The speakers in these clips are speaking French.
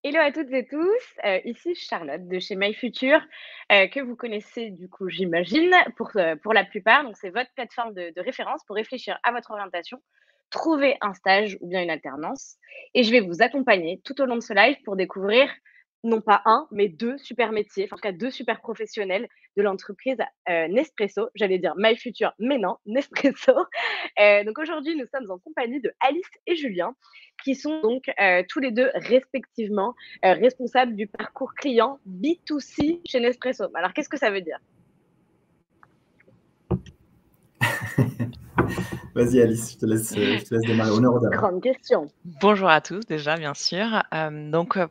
Hello à toutes et tous, ici Charlotte de chez MyFuture, que vous connaissez du coup j'imagine pour la plupart. Donc c'est votre plateforme de référence pour réfléchir à votre orientation, trouver un stage ou bien une alternance et je vais vous accompagner tout au long de ce live pour découvrir non pas un, mais 2 super métiers, enfin en tout cas 2 super professionnels de l'entreprise, Nespresso. J'allais dire MyFuture, mais non, Nespresso. Donc aujourd'hui, nous sommes en compagnie de Alice et Julien qui sont donc, tous les 2 respectivement responsable du parcours client B2C chez Nespresso. Alors, qu'est-ce que ça veut dire? Vas-y Alice, je te laisse démarrer. Honneur aux dames. Grande question. Bonjour à tous déjà, bien sûr.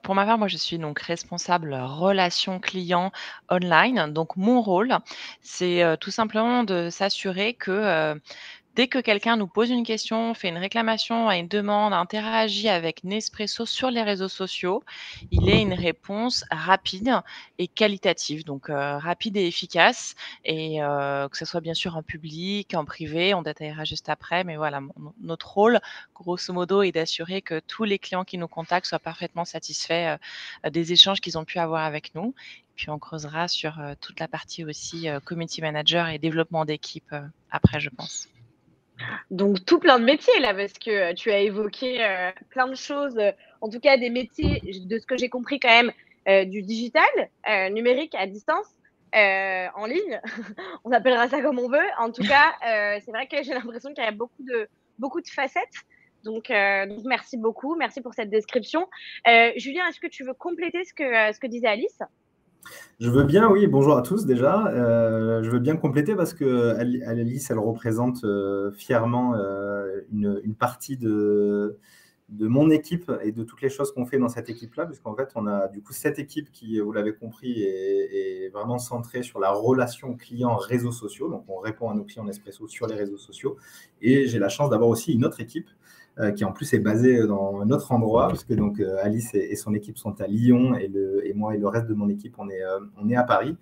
Pour ma part, moi, je suis donc responsable relations clients online. Donc mon rôle, c'est, tout simplement de s'assurer que, dès que quelqu'un nous pose une question, fait une réclamation, a une demande, interagit avec Nespresso sur les réseaux sociaux, il ait une réponse rapide et qualitative. Donc, rapide et efficace et que ce soit bien sûr en public, en privé, on détaillera juste après. Mais voilà, notre rôle, grosso modo, est d'assurer que tous les clients qui nous contactent soient parfaitement satisfaits, des échanges qu'ils ont pu avoir avec nous. Puis on creusera sur, toute la partie aussi, community manager et développement d'équipe, après, je pense. Donc tout plein de métiers là, parce que, tu as évoqué, plein de choses, en tout cas des métiers, de ce que j'ai compris quand même, du digital, numérique à distance, en ligne. On appellera ça comme on veut. En tout cas, c'est vrai que j'ai l'impression qu'il y a beaucoup de facettes. Donc merci beaucoup, merci pour cette description. Julien, est-ce que tu veux compléter ce que disait Alice? Je veux bien, oui, bonjour à tous déjà. Je veux bien compléter parce que Alice, elle représente fièrement une partie de mon équipe et de toutes les choses qu'on fait dans cette équipe-là, puisqu'en fait, on a du coup cette équipe qui, vous l'avez compris, est vraiment centrée sur la relation client réseaux sociaux. Donc, on répond à nos clients Nespresso sur les réseaux sociaux. Et j'ai la chance d'avoir aussi une autre équipe qui en plus est basée dans un autre endroit, parce que donc Alice et son équipe sont à Lyon et moi et le reste de mon équipe, on est à Paris.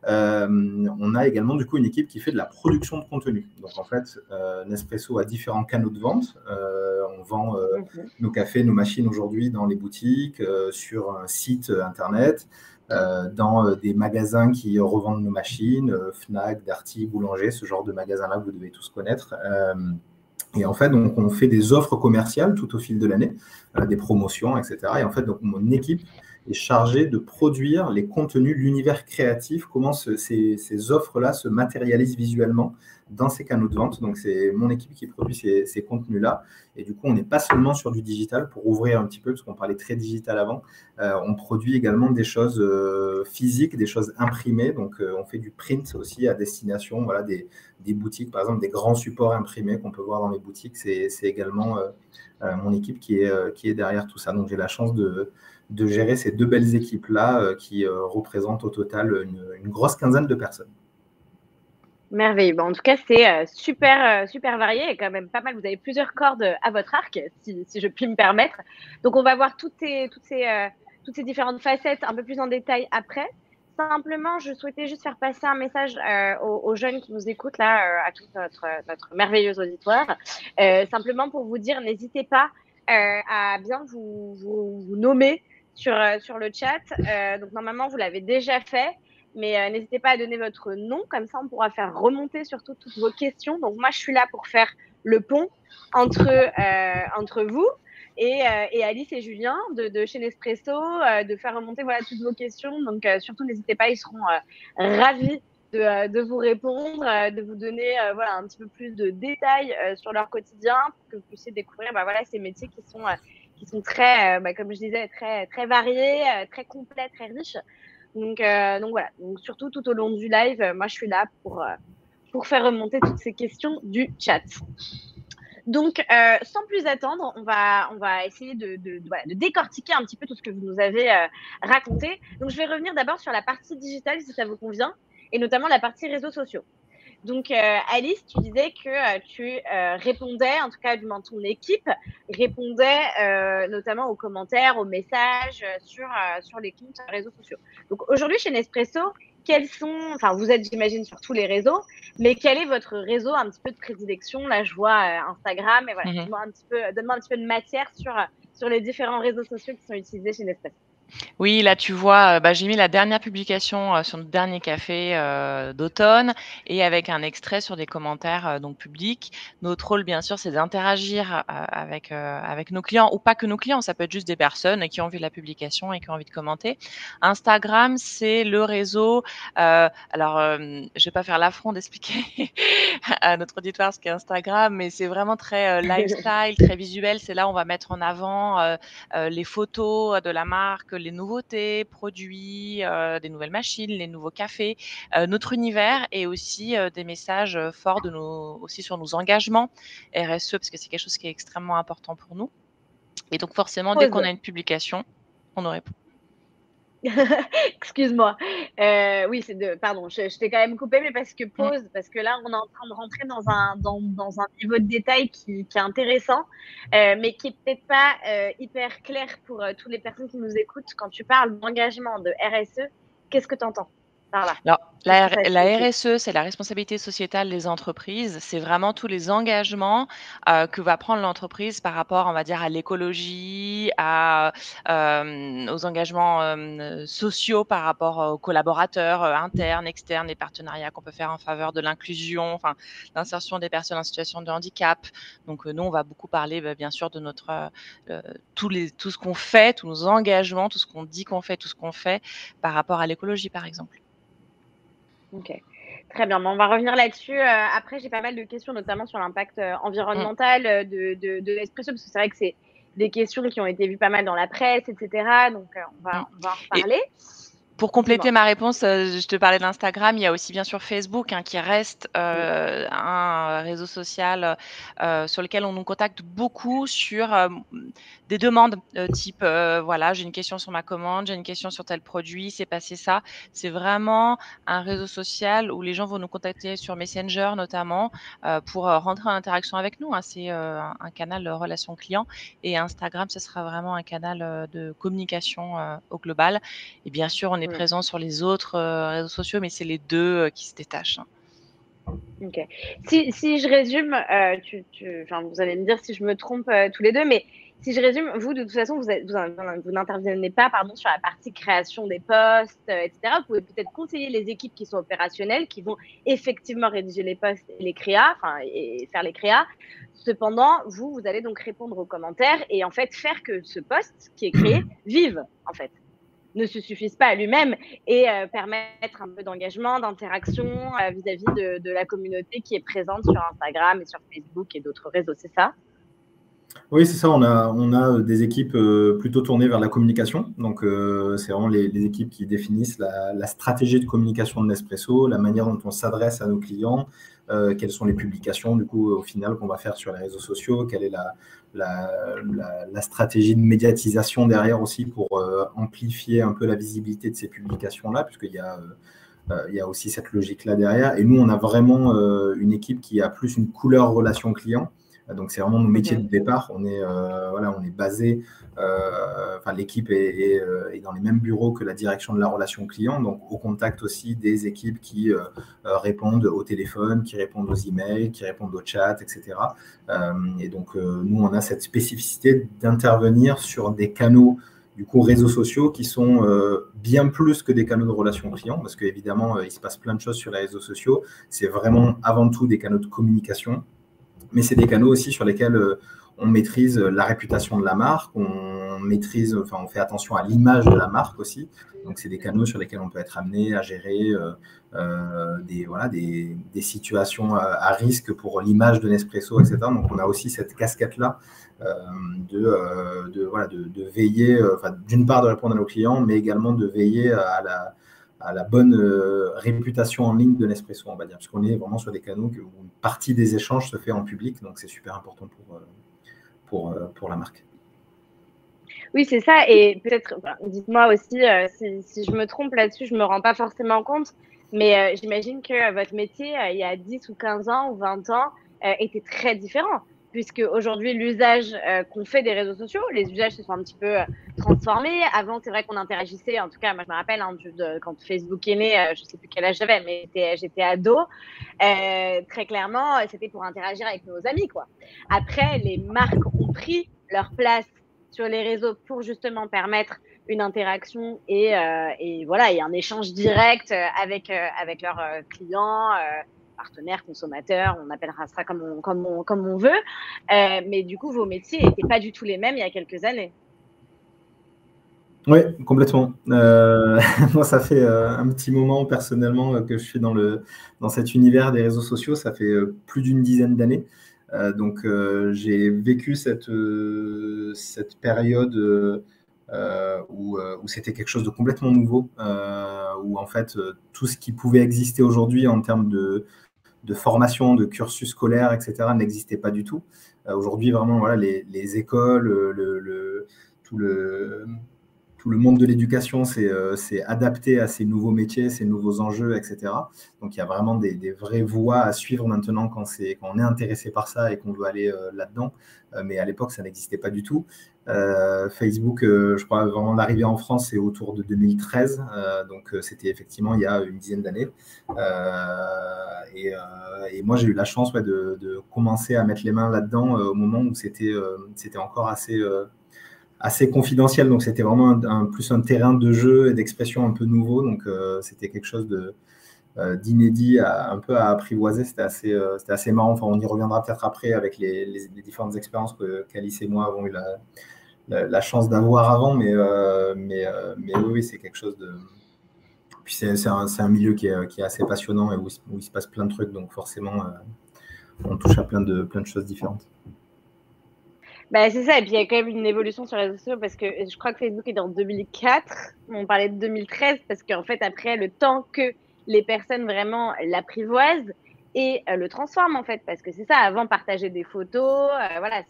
On a également du coup une équipe qui fait de la production de contenu. Donc en fait, Nespresso a différents canaux de vente. On vend nos cafés, nos machines aujourd'hui dans les boutiques, sur un site internet, dans des magasins qui revendent nos machines, Fnac, Darty, Boulanger, ce genre de magasins-là que vous devez tous connaître. Et en fait, donc, on fait des offres commerciales tout au fil de l'année, des promotions, etc. Et en fait, donc, mon équipe est chargée de produire les contenus, l'univers créatif, comment ces offres-là se matérialisent visuellement dans ces canaux de vente. Donc, c'est mon équipe qui produit ces contenus-là. Et du coup, on n'est pas seulement sur du digital, pour ouvrir un petit peu, parce qu'on parlait très digital avant. On produit également des choses physiques, des choses imprimées. Donc, on fait du print aussi à destination, voilà, des boutiques, par exemple, des grands supports imprimés qu'on peut voir dans les boutiques. C'est également mon équipe qui est derrière tout ça. Donc, j'ai la chance de gérer ces deux belles équipes-là qui représentent au total une grosse quinzaine de personnes. Merveilleux. Bon, en tout cas, c'est super varié et quand même pas mal. Vous avez plusieurs cordes à votre arc, si je puis me permettre. Donc, on va voir toutes ces différentes facettes un peu plus en détail après. Simplement, je souhaitais juste faire passer un message aux jeunes qui nous écoutent là, à tout notre merveilleux auditoire. Simplement pour vous dire, n'hésitez pas à bien vous nommer sur le chat. Donc, normalement, vous l'avez déjà fait. Mais n'hésitez pas à donner votre nom, comme ça on pourra faire remonter surtout toutes vos questions. Donc moi je suis là pour faire le pont entre vous et Alice et Julien de chez Nespresso, de faire remonter voilà toutes vos questions. Donc surtout n'hésitez pas, ils seront ravis de vous répondre, de vous donner voilà un petit peu plus de détails sur leur quotidien pour que vous puissiez découvrir voilà ces métiers qui sont très comme je disais très variés, très complets, très riches. Donc voilà, donc surtout tout au long du live, moi je suis là pour faire remonter toutes ces questions du chat. Donc, sans plus attendre, on va essayer voilà, de décortiquer un petit peu tout ce que vous nous avez raconté. Donc, je vais revenir d'abord sur la partie digitale, si ça vous convient, et notamment la partie réseaux sociaux. Donc, Alice, tu disais que tu répondais, en tout cas, du moins ton équipe répondait notamment aux commentaires, aux messages sur les comptes réseaux sociaux. Donc, aujourd'hui, chez Nespresso, enfin, vous êtes, j'imagine, sur tous les réseaux, mais quel est votre réseau un petit peu de prédilection? Là, je vois Instagram, et voilà, Mmh. donne-moi un petit peu de matière sur les différents réseaux sociaux qui sont utilisés chez Nespresso. Oui, là, tu vois, j'ai mis la dernière publication, sur notre dernier café, d'automne et avec un extrait sur des commentaires, donc publics. Notre rôle, bien sûr, c'est d'interagir, avec nos clients ou pas que nos clients, ça peut être juste des personnes qui ont vu la publication et qui ont envie de commenter. Instagram, c'est le réseau, alors, je vais pas faire l'affront d'expliquer à notre auditoire ce qu'est Instagram, mais c'est vraiment très, lifestyle, très visuel. C'est là où on va mettre en avant, les photos de la marque, les nouveautés, produits, des nouvelles machines, les nouveaux cafés, notre univers et aussi, des messages, forts aussi sur nos engagements RSE parce que c'est quelque chose qui est extrêmement important pour nous et donc forcément dès qu'on Pause. a une publication, on nous répond. Excuse-moi. Oui, pardon, je t'ai quand même coupé, mais parce que Mmh. pause, parce que là, on est en train de rentrer dans un niveau de détail qui est intéressant, mais qui est peut-être pas hyper clair pour toutes les personnes qui nous écoutent. Quand tu parles d'engagement de RSE, qu'est-ce que tu entends par là? Alors, Qu'est-ce la que ça la signifie? RSE, c'est la responsabilité sociétale des entreprises. C'est vraiment tous les engagements, que va prendre l'entreprise par rapport, on va dire, à l'écologie, aux engagements, sociaux par rapport aux collaborateurs, internes, externes, les partenariats qu'on peut faire en faveur de l'inclusion, enfin, l'insertion des personnes en situation de handicap. Donc, nous, on va beaucoup parler, bien sûr, de notre, tout ce qu'on fait, tous nos engagements, tout ce qu'on dit qu'on fait, tout ce qu'on fait par rapport à l'écologie, par exemple. OK. Très bien, on va revenir là-dessus, après j'ai pas mal de questions, notamment sur l'impact, Mmh. environnemental, de Nespresso, parce que c'est vrai que c'est des questions qui ont été vues pas mal dans la presse et cetera, donc Mmh. on va en Et reparler. pour compléter Dis-moi. ma réponse, je te parlais d'Instagram, il y a aussi bien sûr Facebook, hein, qui reste, Mmh. un réseau social, sur lequel on nous contacte beaucoup sur, des demandes, type, voilà, j'ai une question sur ma commande, j'ai une question sur tel produit, c'est passé ça. C'est vraiment un réseau social où les gens vont nous contacter sur Messenger notamment, pour, rentrer en interaction avec nous, hein. C'est, un canal, relation client et Instagram, ce sera vraiment un canal, de communication, au global et bien sûr, on est Mmh. présent sur les autres, réseaux sociaux, mais c'est les 2 qui se détachent, hein. OK. Si je résume, enfin, vous allez me dire si je me trompe, tous les 2, mais si je résume, vous, de toute façon, vous n'intervenez pas, pardon, sur la partie création des posts, et cetera. Vous pouvez peut-être conseiller les équipes qui sont opérationnelles, qui vont effectivement rédiger les posts et les créas, enfin et faire les créas. Cependant, vous allez donc répondre aux commentaires et en fait faire que ce post qui est créé vive, en fait, ne se suffisent pas à lui-même et permettre un peu d'engagement, d'interaction vis-à-vis de la communauté qui est présente sur Instagram et sur Facebook et d'autres réseaux, c'est ça? Oui, c'est ça. On a des équipes plutôt tournées vers la communication. Donc, c'est vraiment les équipes qui définissent la stratégie de communication de Nespresso, la manière dont on s'adresse à nos clients, quelles sont les publications, du coup, au final, qu'on va faire sur les réseaux sociaux, quelle est la stratégie de médiatisation derrière aussi pour amplifier un peu la visibilité de ces publications-là, puisqu'il y a aussi cette logique-là derrière. Et nous, on a vraiment une équipe qui a plus une couleur relation client. Donc, c'est vraiment nos métiers de Mmh. départ. On est basé, enfin, l'équipe est dans les mêmes bureaux que la direction de la relation client, donc au contact aussi des équipes qui répondent au téléphone, qui répondent aux emails, qui répondent au chat, etc. Et donc, nous, on a cette spécificité d'intervenir sur des canaux du coup, réseaux sociaux qui sont bien plus que des canaux de relation client, parce qu'évidemment, il se passe plein de choses sur les réseaux sociaux. C'est vraiment avant tout des canaux de communication, mais c'est des canaux aussi sur lesquels on maîtrise la réputation de la marque, on fait attention à l'image de la marque aussi. Donc, c'est des canaux sur lesquels on peut être amené à gérer des situations à risque pour l'image de Nespresso, etc. Donc, on a aussi cette casquette-là de veiller, d'une part de répondre à nos clients, mais également de veiller à la bonne réputation en ligne de Nespresso, on va dire, parce qu'on est vraiment sur des canaux où une partie des échanges se fait en public, donc c'est super important pour la marque. Oui, c'est ça et peut-être, dites-moi aussi, si je me trompe là-dessus, je me rends pas forcément compte, mais j'imagine que votre métier, il y a 10 ou 15 ans ou 20 ans, était très différent. Puisque aujourd'hui l'usage, qu'on fait des réseaux sociaux, les usages se sont un petit peu, transformés. Avant, c'est vrai qu'on interagissait, en tout cas, moi je me rappelle, hein, quand Facebook est né, je sais plus quel âge j'avais, mais j'étais ado. Très clairement, c'était pour interagir avec nos amis, quoi. Après, les marques ont pris leur place sur les réseaux pour justement permettre une interaction et voilà, et un échange direct avec leurs clients, partenaires, consommateurs, on appellera ça comme on veut. Mais du coup, vos métiers n'étaient pas du tout les mêmes il y a quelques années. Oui, complètement. Moi, ça fait un petit moment personnellement que je suis dans cet univers des réseaux sociaux. Ça fait plus d'une dizaine d'années. Donc, j'ai vécu cette période où c'était quelque chose de complètement nouveau, où en fait, tout ce qui pouvait exister aujourd'hui en termes de formation, de cursus scolaire, etc., n'existait pas du tout. Aujourd'hui, vraiment, voilà, les écoles, tout le monde de l'éducation s'est adapté à ces nouveaux métiers, ces nouveaux enjeux, etc. Donc, il y a vraiment des vraies voies à suivre maintenant quand on est intéressé par ça et qu'on veut aller là-dedans. Mais à l'époque, ça n'existait pas du tout. Facebook, je crois, vraiment l'arrivée en France, c'est autour de 2013. Donc, c'était effectivement il y a une dizaine d'années. Et moi, j'ai eu la chance de commencer à mettre les mains là-dedans au moment où c'était encore assez confidentiel, donc c'était vraiment plus un terrain de jeu et d'expression un peu nouveau, donc c'était quelque chose d'inédit un peu à apprivoiser. C'était assez marrant. Enfin, on y reviendra peut-être après avec les différentes expériences qu'Alice et moi avons eu la chance d'avoir avant, mais oui, c'est quelque chose de... Puis c'est un milieu qui est assez passionnant et où il se passe plein de trucs, donc forcément on touche à plein de choses différentes. Bah, c'est ça, et puis il y a quand même une évolution sur les réseaux sociaux parce que je crois que Facebook est en 2004, on parlait de 2013 parce qu'en fait après le temps que les personnes vraiment l'apprivoisent et le transforment en fait, parce que c'est ça, avant partager des photos, voilà,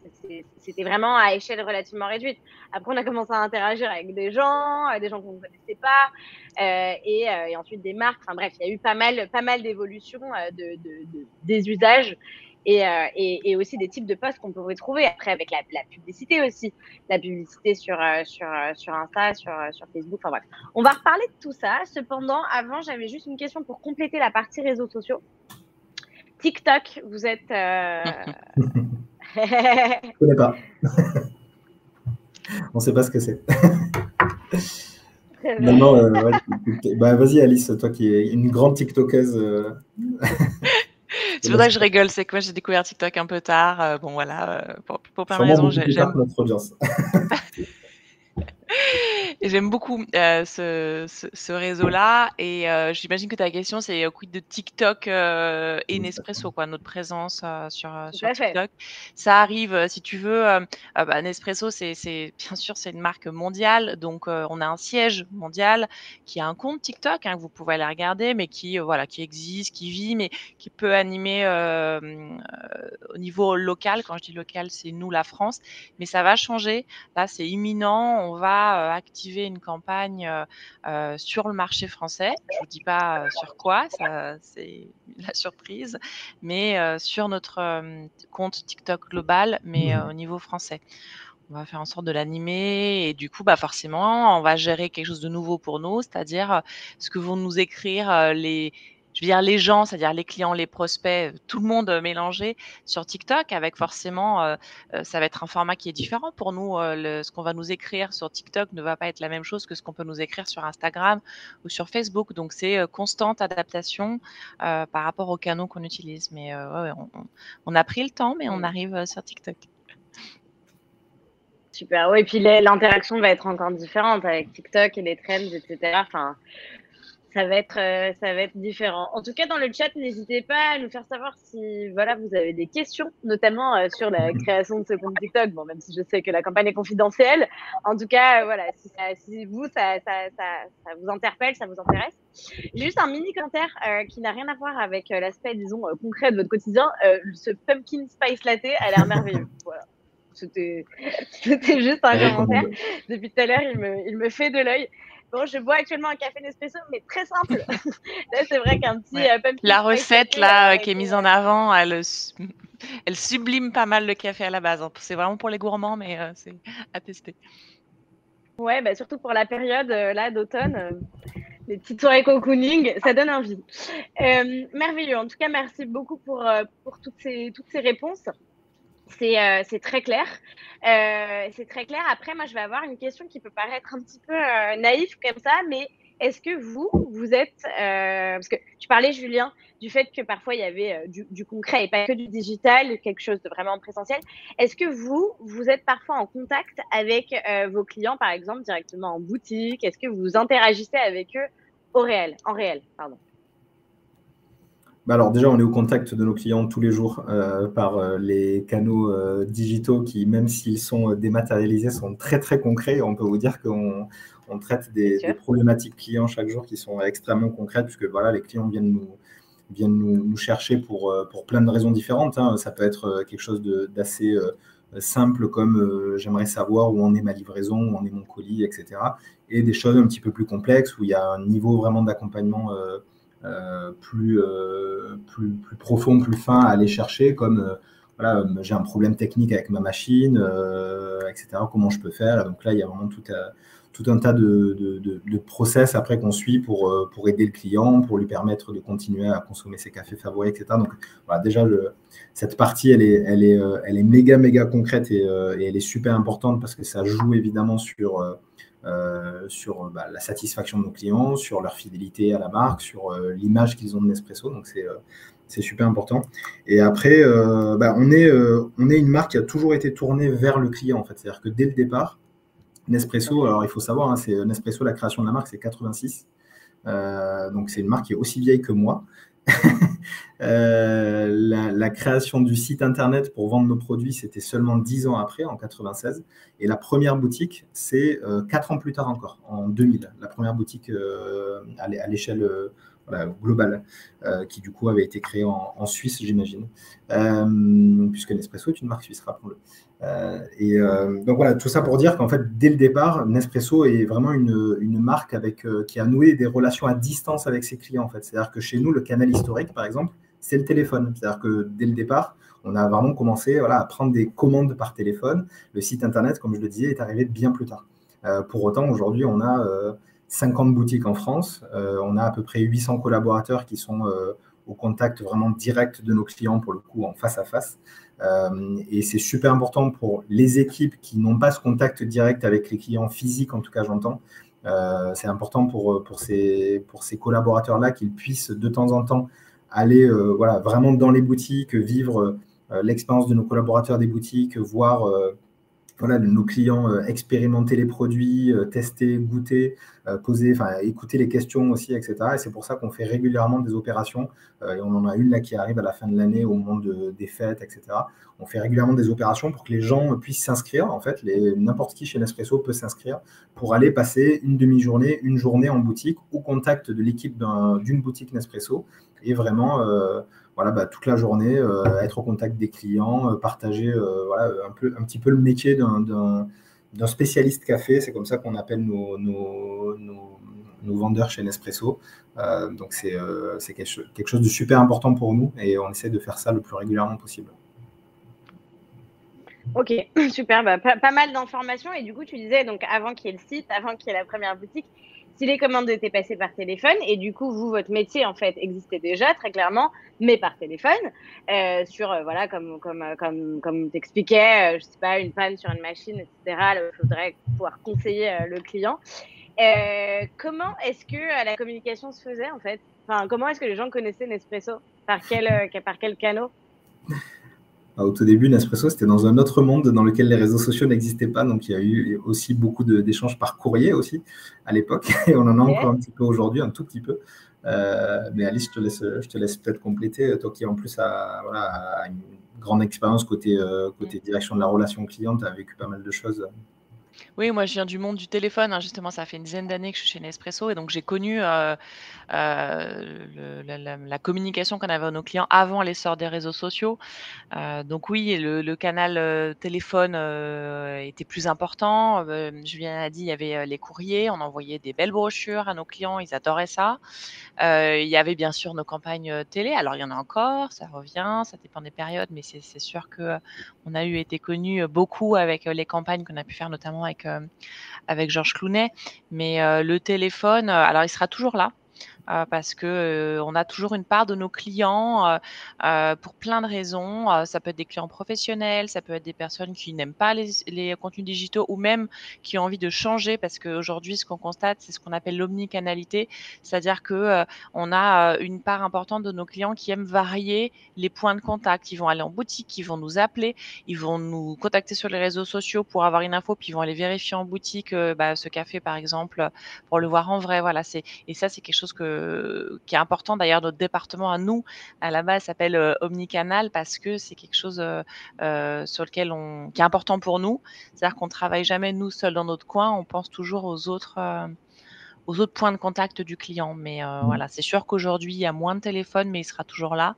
c'était vraiment à échelle relativement réduite. Après on a commencé à interagir avec des gens qu'on ne connaissait pas et ensuite des marques, enfin bref, il y a eu pas mal d'évolutions des usages. Et aussi des types de posts qu'on pourrait trouver après avec la publicité aussi, la publicité sur Insta, sur Facebook, enfin bref. On va reparler de tout ça. Cependant, avant, j'avais juste une question pour compléter la partie réseaux sociaux. TikTok, vous êtes... Je ne connais pas. On ne sait pas ce que c'est. Non, ouais, bah, vas-y Alice, toi qui es une grande TikTokeuse. C'est pour ça que je rigole, c'est que moi j'ai découvert TikTok un peu tard. Bon voilà, pour plein de raisons, j'aime notre audience. Et j'aime beaucoup ce réseau-là. Et j'imagine que ta question, c'est quid de TikTok et Nespresso, quoi, notre présence sur TikTok. Ça arrive, si tu veux. Nespresso, bien sûr, c'est une marque mondiale. Donc, on a un siège mondial qui a un compte TikTok, hein, que vous pouvez aller regarder, mais qui existe, qui vit, mais qui peut animer au niveau local. Quand je dis local, c'est nous, la France. Mais ça va changer. Là, c'est imminent. On va activer une campagne sur le marché français. Je vous dis pas sur quoi, ça c'est la surprise, mais sur notre compte TikTok global, mais au niveau français. On va faire en sorte de l'animer et du coup, forcément, on va gérer quelque chose de nouveau pour nous, c'est-à-dire ce que vont nous écrire les gens, c'est-à-dire les clients, les prospects, tout le monde mélangé sur TikTok avec forcément, ça va être un format qui est différent pour nous. Ce qu'on va nous écrire sur TikTok ne va pas être la même chose que ce qu'on peut nous écrire sur Instagram ou sur Facebook. Donc, c'est constante adaptation par rapport aux canaux qu'on utilise. Mais ouais, on a pris le temps, mais on arrive sur TikTok. Super. Oui, et puis l'interaction va être encore différente avec TikTok et les trends, etc. Enfin, ça va être différent. En tout cas, dans le chat, n'hésitez pas à nous faire savoir si voilà, vous avez des questions, notamment sur la création de ce compte TikTok. Bon, même si je sais que la campagne est confidentielle. En tout cas, voilà, si ça vous interpelle, ça vous intéresse. J'ai juste un mini commentaire qui n'a rien à voir avec l'aspect, disons, concret de votre quotidien. Ce pumpkin spice latte a l'air merveilleux. Voilà. C'était juste un commentaire. Depuis tout à l'heure, il me fait de l'œil. Bon, je bois actuellement un café Nespresso, mais très simple. Là, c'est vrai qu'un petit pumpkin la recette là qui est mise en avant, elle sublime pas mal le café à la base. Hein. C'est vraiment pour les gourmands, mais c'est à tester. Ouais, surtout pour la période là d'automne. Les petites soirées cocooning, ça donne envie. Merveilleux. En tout cas, merci beaucoup pour toutes ces réponses. C'est très clair. C'est très clair. Après, moi, je vais avoir une question qui peut paraître un petit peu naïve comme ça, mais est-ce que vous êtes, parce que tu parlais, Julien, du fait que parfois il y avait du concret et pas que du digital, quelque chose de vraiment présentiel. Est-ce que vous êtes parfois en contact avec vos clients, par exemple, directement en boutique? Est-ce que vous interagissez avec eux en réel, pardon. Bah alors déjà, on est au contact de nos clients tous les jours par les canaux digitaux qui, même s'ils sont dématérialisés, sont très très concrets. On peut vous dire qu'on traite des problématiques clients chaque jour qui sont extrêmement concrètes, puisque voilà, les clients viennent nous chercher pour plein de raisons différentes. Hein. Ça peut être quelque chose d'assez simple comme j'aimerais savoir où en est ma livraison, où en est mon colis, etc. Et des choses un petit peu plus complexes où il y a un niveau vraiment d'accompagnement plus profond, plus fin à aller chercher, comme voilà, j'ai un problème technique avec ma machine, etc. Comment je peux faire? Donc là, il y a vraiment tout un tas de process après qu'on suit pour aider le client, pour lui permettre de continuer à consommer ses cafés favoris, etc. Donc voilà, déjà, cette partie, elle est méga, méga concrète et elle est super importante parce que ça joue évidemment sur la satisfaction de nos clients, sur leur fidélité à la marque, sur l'image qu'ils ont de Nespresso. Donc, c'est super important. Et après, on est une marque qui a toujours été tournée vers le client, en fait. C'est-à-dire que dès le départ, Nespresso, alors il faut savoir, hein, c'est Nespresso, la création de la marque, c'est 86. Donc, c'est une marque qui est aussi vieille que moi. La création du site internet pour vendre nos produits, c'était seulement 10 ans après, en 96. Et la première boutique, c'est 4 ans plus tard encore, en 2000. La première boutique à l'échelle globale, qui du coup avait été créée en Suisse, j'imagine. Puisque Nespresso est une marque suisse, rappelons-le. Donc voilà, tout ça pour dire qu'en fait, dès le départ, Nespresso est vraiment une marque qui a noué des relations à distance avec ses clients. En fait. C'est-à-dire que chez nous, le canal historique, par exemple, c'est le téléphone. C'est-à-dire que dès le départ, on a vraiment commencé à prendre des commandes par téléphone. Le site internet, comme je le disais, est arrivé bien plus tard. Pour autant, aujourd'hui, on a 50 boutiques en France. On a à peu près 800 collaborateurs qui sont au contact vraiment direct de nos clients, pour le coup, en face à face. Et c'est super important pour les équipes qui n'ont pas ce contact direct avec les clients physiques, en tout cas j'entends. C'est important pour ces collaborateurs-là qu'ils puissent de temps en temps aller vraiment dans les boutiques, vivre l'expérience de nos collaborateurs des boutiques, voir nos clients expérimenter les produits, tester, goûter, écouter les questions aussi, etc. Et c'est pour ça qu'on fait régulièrement des opérations. Et on en a une là qui arrive à la fin de l'année au moment des fêtes, etc. On fait régulièrement des opérations pour que les gens puissent s'inscrire. En fait, n'importe qui chez Nespresso peut s'inscrire pour aller passer une demi-journée, une journée en boutique au contact de l'équipe d'une boutique Nespresso et vraiment toute la journée, être au contact des clients, partager un petit peu le métier d'un spécialiste café. C'est comme ça qu'on appelle nos vendeurs chez Nespresso. Donc, c'est quelque chose de super important pour nous et on essaie de faire ça le plus régulièrement possible. Ok, super, pas mal d'informations. Et du coup, tu disais, donc avant qu'il y ait le site, avant qu'il y ait la première boutique, si les commandes étaient passées par téléphone, et du coup, votre métier, en fait, existait déjà, très clairement, mais par téléphone, comme t'expliquais, je sais pas, une panne sur une machine, etc., il faudrait pouvoir conseiller le client. Comment est-ce que la communication se faisait, en fait? Enfin, comment est-ce que les gens connaissaient Nespresso? Par quel canal? Au tout début, Nespresso, c'était dans un autre monde dans lequel les réseaux sociaux n'existaient pas. Donc, il y a eu aussi beaucoup d'échanges par courrier aussi à l'époque. Et on en a encore un petit peu aujourd'hui, un tout petit peu. Mais Alice, je te laisse peut-être compléter. Toi qui, en plus, a une grande expérience côté direction de la relation client, tu as vécu pas mal de choses. Oui, moi, je viens du monde du téléphone. Hein, justement, ça fait une dizaine d'années que je suis chez Nespresso. Et donc, j'ai connu la communication qu'on avait avec nos clients avant l'essor des réseaux sociaux. Donc oui, le canal téléphone était plus important. Julien a dit, il y avait les courriers. On envoyait des belles brochures à nos clients. Ils adoraient ça. Il y avait bien sûr nos campagnes télé. Alors, il y en a encore, ça revient, ça dépend des périodes, mais c'est sûr qu'on a été connus beaucoup avec les campagnes qu'on a pu faire, notamment avec Georges Clooney. Mais le téléphone, alors il sera toujours là. parce que on a toujours une part de nos clients pour plein de raisons. Ça peut être des clients professionnels, ça peut être des personnes qui n'aiment pas les contenus digitaux ou même qui ont envie de changer parce qu'aujourd'hui, ce qu'on constate, c'est ce qu'on appelle l'omnicanalité, c'est-à-dire que on a une part importante de nos clients qui aiment varier les points de contact. Ils vont aller en boutique, ils vont nous appeler, ils vont nous contacter sur les réseaux sociaux pour avoir une info, puis ils vont aller vérifier en boutique ce café, par exemple, pour le voir en vrai. Voilà, et ça, c'est quelque chose qui est important. D'ailleurs, notre département à nous, à la base, s'appelle Omnicanal parce que c'est quelque chose sur lequel qui est important pour nous. C'est-à-dire qu'on ne travaille jamais nous seuls dans notre coin, on pense toujours aux autres points de contact du client. Mais voilà, c'est sûr qu'aujourd'hui, il y a moins de téléphones, mais il sera toujours là.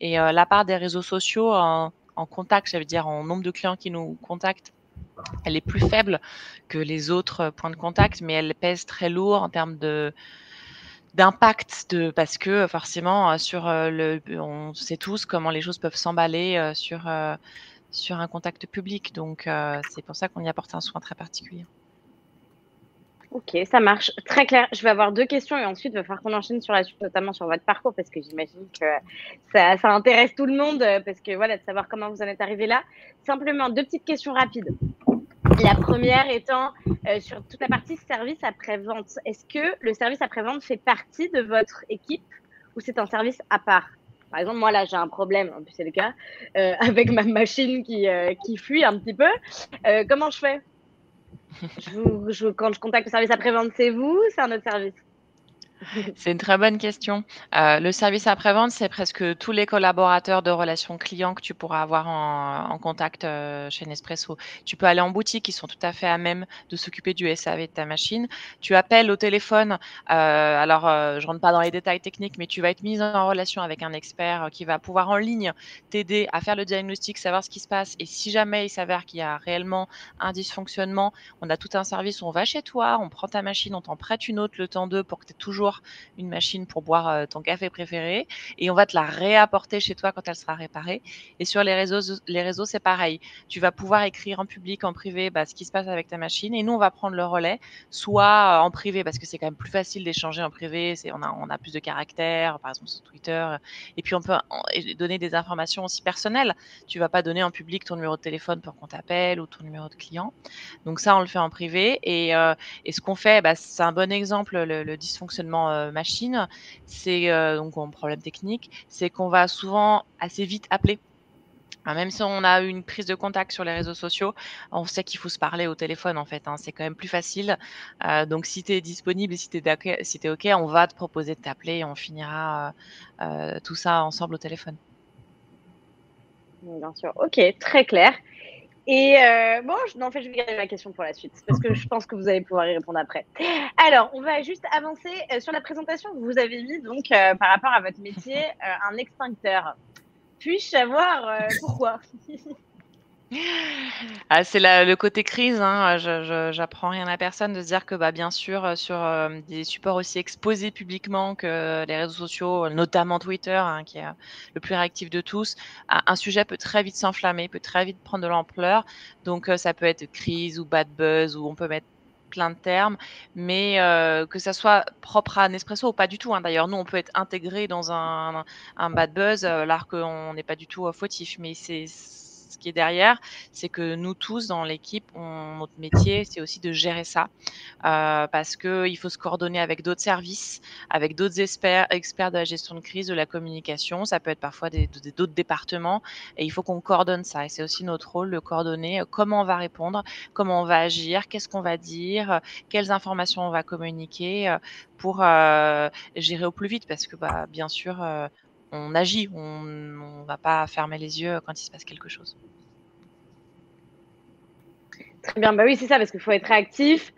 Et la part des réseaux sociaux en contact, ça veut dire en nombre de clients qui nous contactent, elle est plus faible que les autres points de contact, mais elle pèse très lourd en termes d'impact parce que forcément on sait tous comment les choses peuvent s'emballer sur un contact public. Donc c'est pour ça qu'on y apporte un soin très particulier. Ok, ça marche. Très clair. Je vais avoir 2 questions et ensuite, il va falloir qu'on enchaîne sur la suite, notamment sur votre parcours, parce que j'imagine que ça intéresse tout le monde, parce que voilà, de savoir comment vous en êtes arrivé là. Simplement, 2 petites questions rapides. La première étant sur toute la partie service après-vente. Est-ce que le service après-vente fait partie de votre équipe ou c'est un service à part? Par exemple, moi, là, j'ai un problème, en plus c'est le cas, avec ma machine qui fuit un petit peu. Comment je fais? Quand je contacte le service après-vente, c'est vous, c'est un autre service? C'est une très bonne question. Le service après-vente, c'est presque tous les collaborateurs de relations clients que tu pourras avoir en contact chez Nespresso. Tu peux aller en boutique, ils sont tout à fait à même de s'occuper du SAV de ta machine. Tu appelles au téléphone, je rentre pas dans les détails techniques, mais tu vas être mise en relation avec un expert qui va pouvoir en ligne t'aider à faire le diagnostic, savoir ce qui se passe. Et si jamais il s'avère qu'il y a réellement un dysfonctionnement, on a tout un service où on va chez toi, on prend ta machine, on t'en prête une autre le temps d'eux pour que tu aies toujours une machine pour boire ton café préféré et on va te la réapporter chez toi quand elle sera réparée. Et sur les réseaux, c'est pareil. Tu vas pouvoir écrire en public, en privé, ce qui se passe avec ta machine et nous, on va prendre le relais, soit en privé parce que c'est quand même plus facile d'échanger en privé. On a plus de caractères, par exemple sur Twitter. Et puis, on peut donner des informations aussi personnelles. Tu vas pas donner en public ton numéro de téléphone pour qu'on t'appelle ou ton numéro de client. Donc ça, on le fait en privé. Et ce qu'on fait, c'est un bon exemple, le dysfonctionnement machine. C'est donc un problème technique, c'est qu'on va souvent assez vite appeler. Même si on a une prise de contact sur les réseaux sociaux, on sait qu'il faut se parler au téléphone en fait, c'est quand même plus facile. Donc si tu es disponible et si tu es OK, on va te proposer de t'appeler et on finira tout ça ensemble au téléphone. Bien sûr. OK, très clair. Et en fait, je vais garder ma question pour la suite parce que je pense que vous allez pouvoir y répondre après. Alors, on va juste avancer sur la présentation que vous avez mis donc par rapport à votre métier, un extincteur. Puis-je savoir pourquoi? C'est le côté crise, j'apprends rien à personne de se dire que, bien sûr, sur, des supports aussi exposés publiquement que les réseaux sociaux, notamment Twitter, qui est, le plus réactif de tous, un sujet peut très vite s'enflammer, peut très vite prendre de l'ampleur. Donc, ça peut être crise ou bad buzz ou on peut mettre plein de termes, mais que ça soit propre à Nespresso ou pas du tout, D'ailleurs, nous, on peut être intégré dans un bad buzz, alors qu'on n'est pas du tout, fautif. Mais c'est ce qui est derrière, c'est que nous tous dans l'équipe, notre métier, c'est aussi de gérer ça, parce qu'il faut se coordonner avec d'autres services, avec d'autres experts de la gestion de crise, de la communication. Ça peut être parfois d'autres départements et il faut qu'on coordonne ça et c'est aussi notre rôle de coordonner, comment on va répondre, comment on va agir, qu'est-ce qu'on va dire, quelles informations on va communiquer, pour, gérer au plus vite parce que, bien sûr, on agit, on va pas fermer les yeux quand il se passe quelque chose. Très bien, oui, c'est ça, parce qu'il faut être réactif.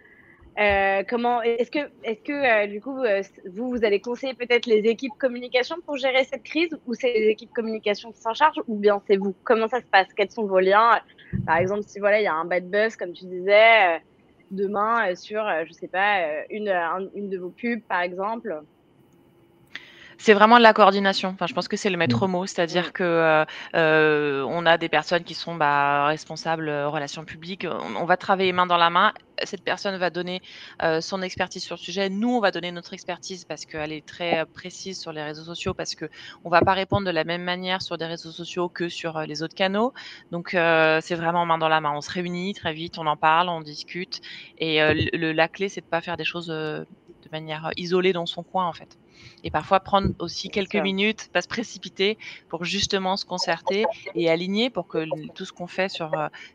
Est-ce que du coup, vous allez conseiller peut-être les équipes communication pour gérer cette crise ou c'est les équipes communication qui s'en chargent ou bien c'est vous? Comment ça se passe? Quels sont vos liens? Par exemple, si voilà, il y a un bad buzz, comme tu disais, demain sur, je sais pas, une de vos pubs, par exemple. C'est vraiment de la coordination. Enfin, je pense que c'est le maître Mm. mot, c'est-à-dire que on a des personnes qui sont responsables relations publiques. On va travailler main dans la main. Cette personne va donner son expertise sur le sujet. Nous, on va donner notre expertise parce qu'elle est très précise sur les réseaux sociaux, parce que on va pas répondre de la même manière sur des réseaux sociaux que sur les autres canaux. Donc, c'est vraiment main dans la main. On se réunit très vite, on en parle, on discute. Et la clé, c'est de pas faire des choses de manière isolée dans son coin, en fait. Et parfois prendre aussi quelques sûr. minutes, pas se précipiter pour justement se concerter et aligner pour que tout ce qu'on fait sur,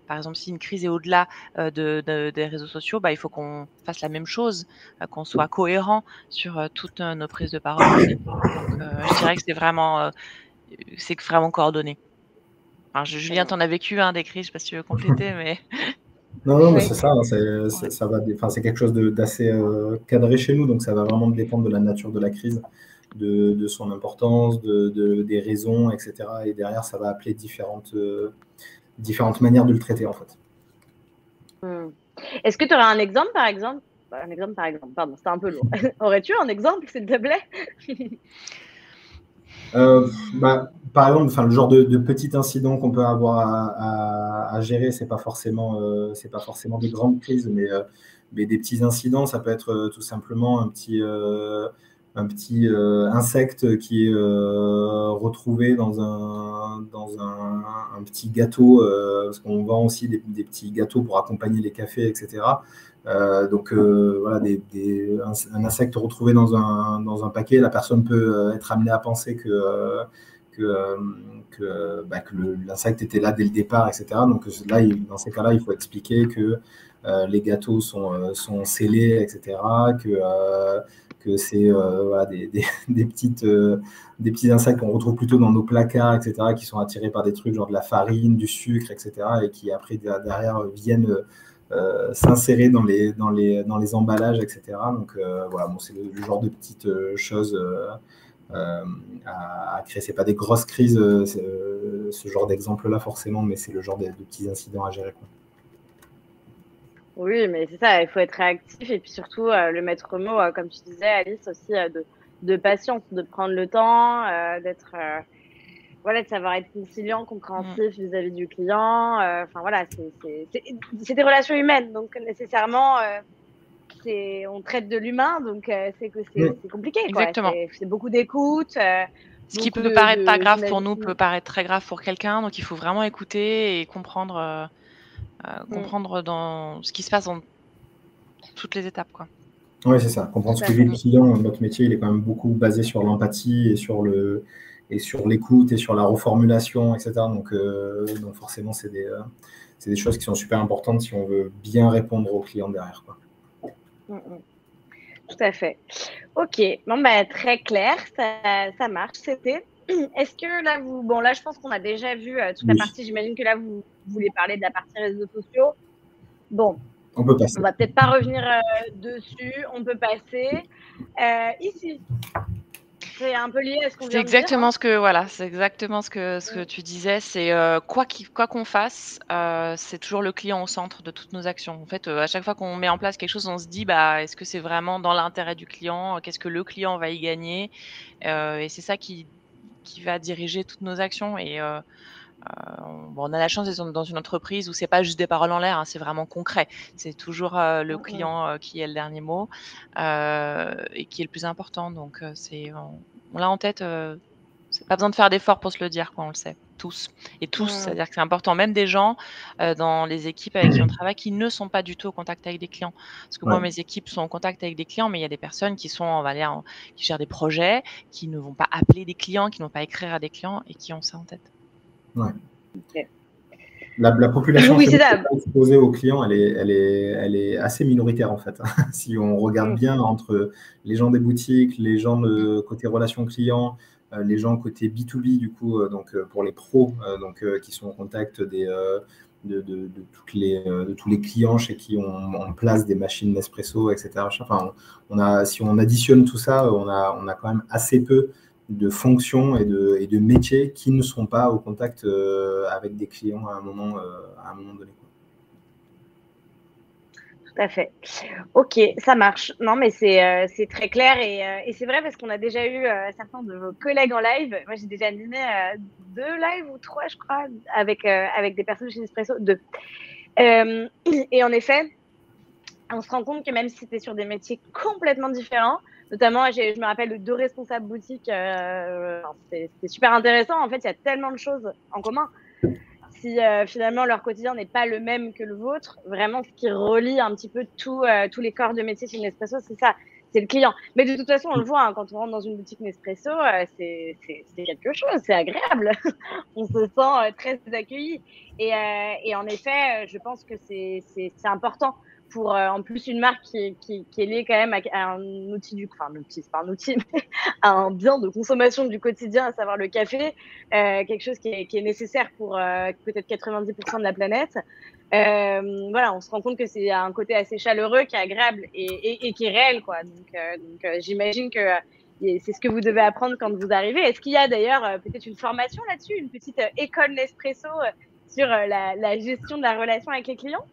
par exemple, si une crise est au-delà des réseaux sociaux, il faut qu'on fasse la même chose, qu'on soit cohérent sur toutes nos prises de parole aussi. Donc, je dirais que c'est vraiment coordonné. Alors, Julien, tu en as vécu des crises, je ne sais pas si tu veux compléter, mais Non, mais Oui. c'est ça, hein, ça va, enfin, c'est quelque chose d'assez cadré chez nous, donc ça va vraiment dépendre de la nature de la crise, de son importance, des raisons, etc. Et derrière, ça va appeler différentes manières de le traiter, en fait. Est-ce que tu aurais un exemple, par exemple? Un exemple, par exemple, pardon, c'était un peu lourd. Aurais-tu un exemple, s'il te plaît? Par exemple, enfin, le genre de petit incident qu'on peut avoir à gérer, c'est pas forcément des grandes crises, mais des petits incidents. Ça peut être tout simplement un petit insecte qui est retrouvé un petit gâteau, parce qu'on vend aussi des petits gâteaux pour accompagner les cafés, etc. Voilà, un insecte retrouvé dans un paquet, la personne peut être amenée à penser que l'insecte était là dès le départ, etc. Donc là, dans ces cas-là, il faut expliquer que les gâteaux sont scellés, etc. Que c'est voilà, des petits insectes qu'on retrouve plutôt dans nos placards, etc., qui sont attirés par des trucs genre de la farine, du sucre, etc., et qui après derrière viennent s'insérer dans les emballages, etc. Donc voilà, bon, c'est le genre de petites choses à créer. C'est pas des grosses crises, ce genre d'exemple-là forcément, mais c'est le genre de petits incidents à gérer, quoi. Oui, mais c'est ça, il faut être réactif et puis surtout le maître mot, comme tu disais, Alice, aussi de patience, de prendre le temps, d'être voilà, de savoir être conciliant, compréhensif vis-à-vis du client. Enfin voilà, c'est des relations humaines, donc nécessairement on traite de l'humain, donc c'est que Mm. c'est compliqué quoi. exactement. C'est beaucoup d'écoute, Ce qui beaucoup peut paraître pas grave pour j'imagine. nous peut paraître très grave pour quelqu'un, donc il faut vraiment écouter et comprendre dans ce qui se passe dans toutes les étapes, quoi. Oui, c'est ça. Comprendre Tout ce à que vit fait. le client. Notre métier, il est quand même beaucoup basé sur l'empathie et sur l'écoute et sur la reformulation, etc. Donc forcément, c'est des choses qui sont super importantes si on veut bien répondre aux clients derrière, quoi. Mm, mm. Tout à fait. Ok, bon très clair, ça marche. C'était. Est-ce que là bon là je pense qu'on a déjà vu toute la Oui, partie. J'imagine que là vous voulez parler de la partie réseaux sociaux. Bon, on peut passer. on va peut-être pas revenir dessus. On peut passer ici. C'est un peu lié à ce qu'on C'est vient de dire, hein. exactement ce que tu disais. C'est quoi qu'on fasse, c'est toujours le client au centre de toutes nos actions. En fait, à chaque fois qu'on met en place quelque chose, on se dit est-ce que c'est vraiment dans l'intérêt du client? Qu'est-ce que le client va y gagner? Et c'est ça qui va diriger toutes nos actions. Et on a la chance d'être dans une entreprise où c'est pas juste des paroles en l'air, c'est vraiment concret. C'est toujours le client qui est le dernier mot et qui est le plus important. Donc on l'a en tête. C'est pas besoin de faire d'efforts pour se le dire, quoi, on le sait tous. Et tous, c'est-à-dire que c'est important. Même des gens dans les équipes avec qui on travaille qui ne sont pas du tout au contact avec des clients. Parce que moi, Ouais. mes équipes sont en contact avec des clients, mais il y a des personnes qui sont, on va dire, qui gèrent des projets, qui ne vont pas appeler des clients, qui ne vont pas écrire à des clients et qui ont ça en tête. Ouais. Ok. La population Oui, chez c'est nous qui ça. n'est pas exposée aux clients, elle est assez minoritaire en fait. Si on regarde bien entre les gens des boutiques, les gens de côté relations clients, les gens côté B2B du coup, pour les pros, qui sont en contact de tous les clients chez qui on place des machines Nespresso, etc. Enfin, si on additionne tout ça, on a quand même assez peu de fonctions et de métiers qui ne sont pas au contact avec des clients à un moment donné. Tout à fait. OK, ça marche. Non, mais c'est très clair et c'est vrai parce qu'on a déjà eu, certains de vos collègues en live. Moi, j'ai déjà animé, 2 lives ou 3 je crois avec des personnes chez Nespresso, 2. Et en effet, on se rend compte que même si c'était sur des métiers complètement différents, notamment je me rappelle de 2 responsables boutiques, c'était super intéressant. En fait, il y a tellement de choses en commun. Si finalement leur quotidien n'est pas le même que le vôtre, vraiment ce qui relie un petit peu tous les corps de métier chez Nespresso, c'est ça, c'est le client. Mais de toute façon, on le voit, hein, quand on rentre dans une boutique Nespresso, c'est quelque chose, c'est agréable. On se sent très accueilli. Et en effet, je pense que c'est important pour en plus une marque qui est liée quand même à un outil enfin un outil, c'est pas un outil, mais à un bien de consommation du quotidien, à savoir le café, quelque chose qui est nécessaire pour peut-être 90% de la planète. Voilà, on se rend compte que c'est un côté assez chaleureux, qui est agréable et qui est réel, quoi. Donc, j'imagine que c'est ce que vous devez apprendre quand vous arrivez. Est-ce qu'il y a d'ailleurs peut-être une formation là-dessus, une petite école Nespresso sur la gestion de la relation avec les clients?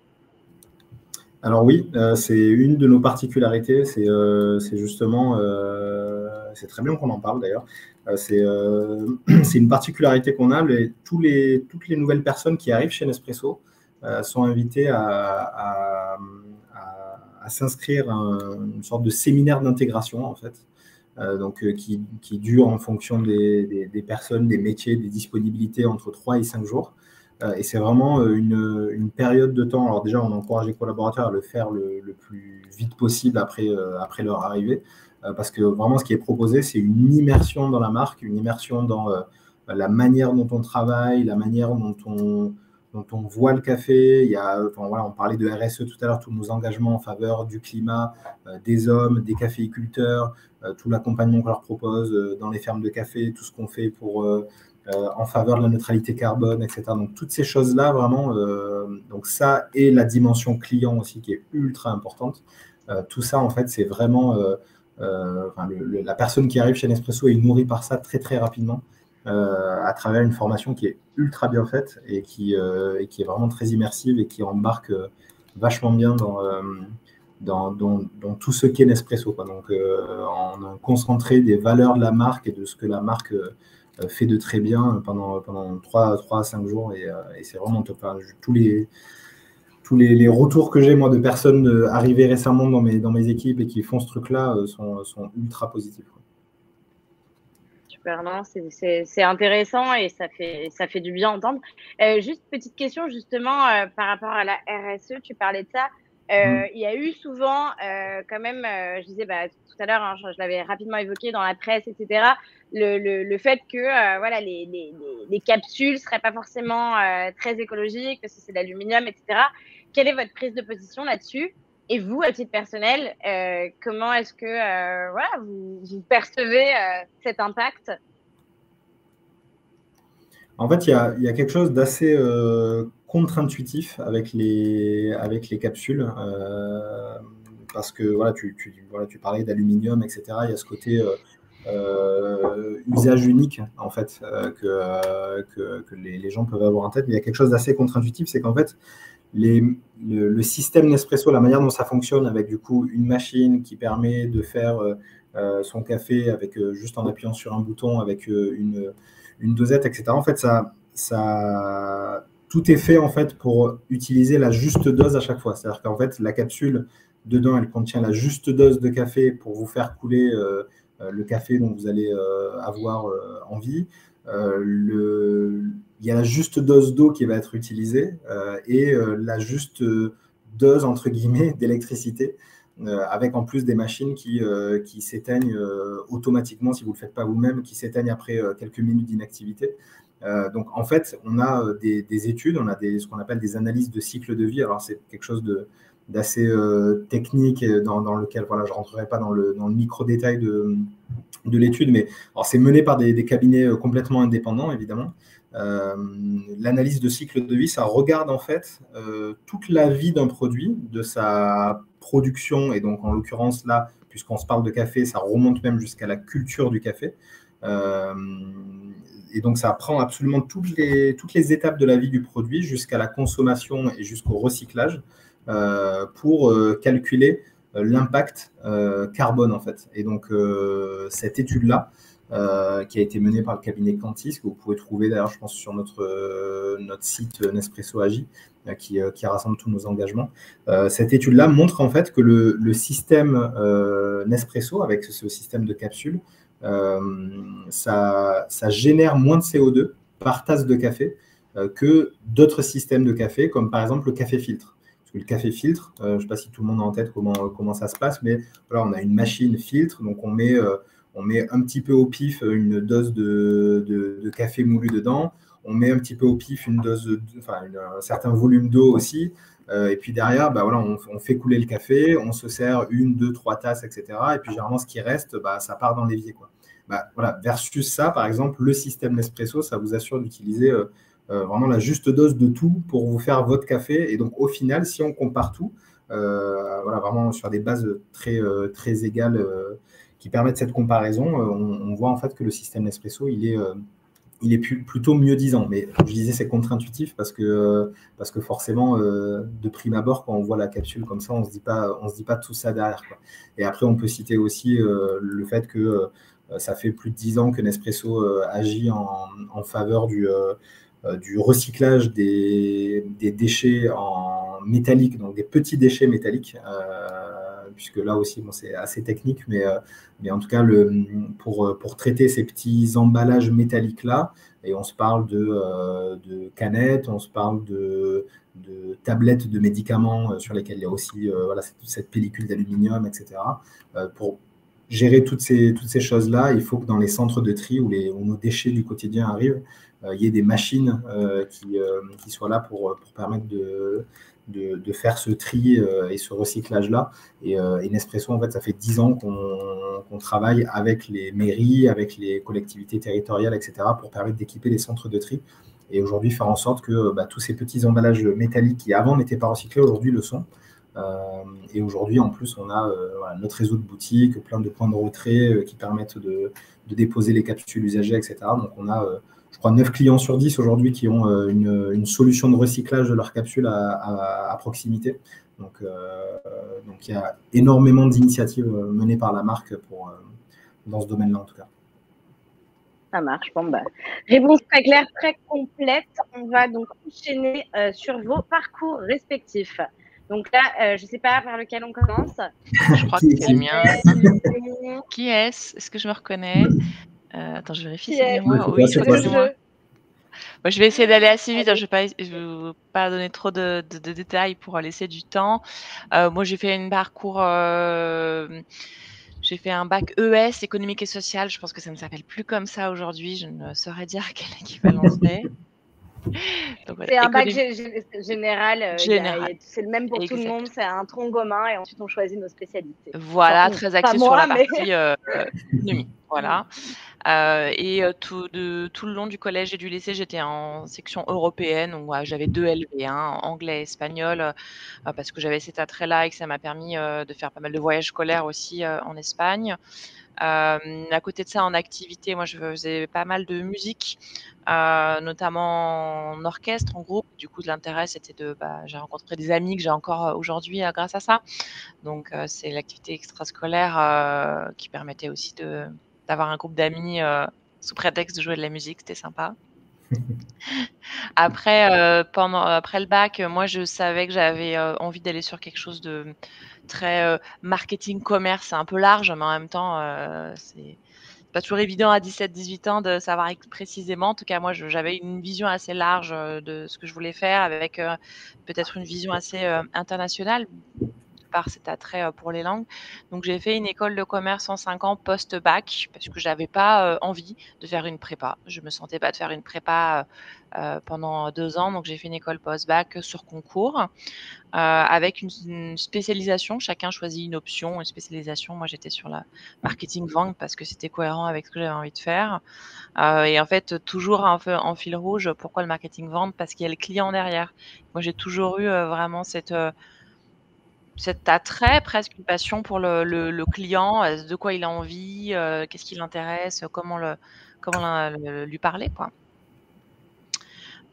Alors oui, c'est une de nos particularités, c'est justement, c'est très bien qu'on en parle d'ailleurs, c'est une particularité qu'on a, toutes les nouvelles personnes qui arrivent chez Nespresso sont invitées à s'inscrire à une sorte de séminaire d'intégration en fait, donc qui dure en fonction des personnes, des métiers, des disponibilités entre 3 et 5 jours. Et c'est vraiment une période de temps. Alors déjà, on encourage les collaborateurs à le faire le plus vite possible après leur arrivée, parce que vraiment, ce qui est proposé, c'est une immersion dans la marque, une immersion dans la manière dont on travaille, la manière dont on voit le café. Voilà, on parlait de RSE tout à l'heure, tous nos engagements en faveur du climat, des hommes, des caféiculteurs, tout l'accompagnement qu'on leur propose dans les fermes de café, tout ce qu'on fait pour en faveur de la neutralité carbone, etc. Donc toutes ces choses-là, vraiment, donc ça et la dimension client aussi qui est ultra importante. Tout ça, en fait, c'est vraiment la personne qui arrive chez Nespresso est nourrie par ça très très rapidement à travers une formation qui est ultra bien faite et qui est vraiment très immersive et qui embarque vachement bien dans tout ce qu'est Nespresso, quoi. Donc on a concentré des valeurs de la marque et de ce que la marque fait de très bien pendant 3 à 5 jours et c'est vraiment top. Enfin, tous les retours que j'ai moi de personnes arrivées récemment dans mes équipes et qui font ce truc-là sont ultra positifs, quoi. Super, non, c'est intéressant et ça fait du bien à entendre. Juste petite question justement par rapport à la RSE, tu parlais de ça. Il y a eu souvent quand même, je disais tout à l'heure, hein, je l'avais rapidement évoqué dans la presse, etc. Le fait que voilà les capsules seraient pas forcément très écologiques parce que c'est de l'aluminium, etc. Quelle est votre prise de position là-dessus? Et vous, à titre personnel, comment est-ce que voilà, vous percevez cet impact? En fait, il y a quelque chose d'assez contre-intuitif avec les capsules, parce que voilà, tu parlais d'aluminium, etc. Il y a ce côté usage unique en fait que les gens peuvent avoir en tête. Mais il y a quelque chose d'assez contre-intuitif, c'est qu'en fait, le système Nespresso, la manière dont ça fonctionne, avec du coup une machine qui permet de faire son café avec juste en appuyant sur un bouton, avec une dosette, etc. En fait, tout est fait en fait pour utiliser la juste dose à chaque fois. C'est-à-dire qu'en fait, la capsule dedans, elle contient la juste dose de café pour vous faire couler le café dont vous allez avoir envie. Il y a la juste dose d'eau qui va être utilisée et la juste dose, entre guillemets, d'électricité, avec en plus des machines qui s'éteignent automatiquement, si vous ne le faites pas vous-même, qui s'éteignent après quelques minutes d'inactivité. Donc, en fait, on a des études, on a ce qu'on appelle des analyses de cycle de vie. Alors, c'est quelque chose d'assez technique dans lequel voilà, je ne rentrerai pas dans le micro-détail de l'étude, mais c'est mené par des cabinets complètement indépendants, évidemment. L'analyse de cycle de vie, ça regarde en fait toute la vie d'un produit, de sa production, et donc en l'occurrence là, puisqu'on se parle de café, ça remonte même jusqu'à la culture du café. Et donc ça prend absolument toutes les étapes de la vie du produit jusqu'à la consommation et jusqu'au recyclage. pour calculer l'impact carbone en fait. Et donc cette étude-là, qui a été menée par le cabinet Quantis, que vous pouvez trouver d'ailleurs, je pense, sur notre site Nespresso Agi, qui rassemble tous nos engagements. Cette étude-là montre en fait que le système Nespresso, avec ce système de capsules, ça génère moins de CO2 par tasse de café que d'autres systèmes de café, comme par exemple le café filtre. Parce que le café filtre, je ne sais pas si tout le monde a en tête comment ça se passe, mais voilà, on a une machine filtre, donc on met un petit peu au pif une dose de café moulu dedans, on met un petit peu au pif une dose, un certain volume d'eau aussi, et puis derrière, voilà, on fait couler le café, on se sert 1, 2, 3 tasses, etc. Et puis généralement, ce qui reste, ça part dans l'évier, quoi. Voilà, versus ça, par exemple, le système Nespresso, ça vous assure d'utiliser vraiment la juste dose de tout pour vous faire votre café. Et donc, au final, si on compare tout, voilà, vraiment sur des bases très égales qui permettent cette comparaison, on voit en fait que le système Nespresso, il est plutôt mieux disant. Mais comme je disais, c'est contre-intuitif parce que forcément, de prime abord, quand on voit la capsule comme ça, on se dit pas tout ça derrière, quoi. Et après, on peut citer aussi le fait que ça fait plus de 10 ans que Nespresso agit en faveur du recyclage des déchets en métallique, donc des petits déchets métalliques, puisque là aussi, c'est assez technique, mais en tout cas, pour traiter ces petits emballages métalliques-là, et on se parle de canettes, on se parle de tablettes de médicaments sur lesquelles il y a aussi voilà, cette pellicule d'aluminium, etc. Pour gérer toutes ces choses-là, il faut que dans les centres de tri où nos déchets du quotidien arrivent, il y ait des machines qui soient là pour permettre de faire ce tri et ce recyclage-là. Et Nespresso, en fait, ça fait 10 ans qu'on travaille avec les mairies, avec les collectivités territoriales, etc., pour permettre d'équiper les centres de tri. Et aujourd'hui, faire en sorte que tous ces petits emballages métalliques qui avant n'étaient pas recyclés, aujourd'hui le sont. Et aujourd'hui, en plus, on a voilà, notre réseau de boutiques, plein de points de retrait qui permettent de déposer les capsules usagées, etc. Donc, on a, je crois, 9 clients sur 10 aujourd'hui qui ont une solution de recyclage de leurs capsules à proximité. Donc, il y a énormément d'initiatives menées par la marque dans ce domaine-là, en tout cas. Ça marche. Bon, réponse très claire, très complète. On va donc enchaîner sur vos parcours respectifs. Donc là, je ne sais pas par lequel on commence. Je crois que c'est le mien. Qui est-ce? Est-ce que je me reconnais? Attends, je vérifie, c'est bien moi. Oui, je crois que c'est moi. Moi, je vais essayer d'aller assez vite. Je ne vais pas donner trop de détails pour laisser du temps. Moi, j'ai fait j'ai fait un bac ES, économique et social. Je pense que ça ne s'appelle plus comme ça aujourd'hui. Je ne saurais dire quel équivalent c'est. C'est un bac général. C'est le même pour tout le monde. C'est un tronc commun et ensuite on choisit nos spécialités. Voilà, très axé sur la partie économie. Voilà. Et tout le long du collège et du lycée, j'étais en section européenne où j'avais 2 LV1, anglais et espagnol, parce que j'avais cet attrait-là et que ça m'a permis de faire pas mal de voyages scolaires aussi en Espagne. À côté de ça, en activité, moi, je faisais pas mal de musique, notamment en orchestre, en groupe. Du coup, l'intérêt, c'était j'ai rencontré des amis que j'ai encore aujourd'hui grâce à ça. Donc, c'est l'activité extrascolaire qui permettait aussi d'avoir un groupe d'amis sous prétexte de jouer de la musique. C'était sympa. Après le bac, moi, je savais que j'avais envie d'aller sur quelque chose de très marketing, commerce. C'est un peu large, mais en même temps, c'est pas toujours évident à 17-18 ans de savoir précisément. En tout cas, moi, j'avais une vision assez large de ce que je voulais faire, avec peut-être une vision assez internationale par cet attrait pour les langues. Donc, j'ai fait une école de commerce en 5 ans post-bac parce que j'avais pas envie de faire une prépa. Je me sentais pas de faire une prépa pendant 2 ans. Donc, j'ai fait une école post-bac sur concours avec une spécialisation. Chacun choisit une option, une spécialisation. Moi, j'étais sur la marketing-vente parce que c'était cohérent avec ce que j'avais envie de faire. Et en fait, toujours un peu en fil rouge, pourquoi le marketing-vente? Parce qu'il y a le client derrière. Moi, j'ai toujours eu vraiment cet attrait, presque une passion pour le client, de quoi il a envie, qu'est-ce qui l'intéresse, comment lui parler, quoi.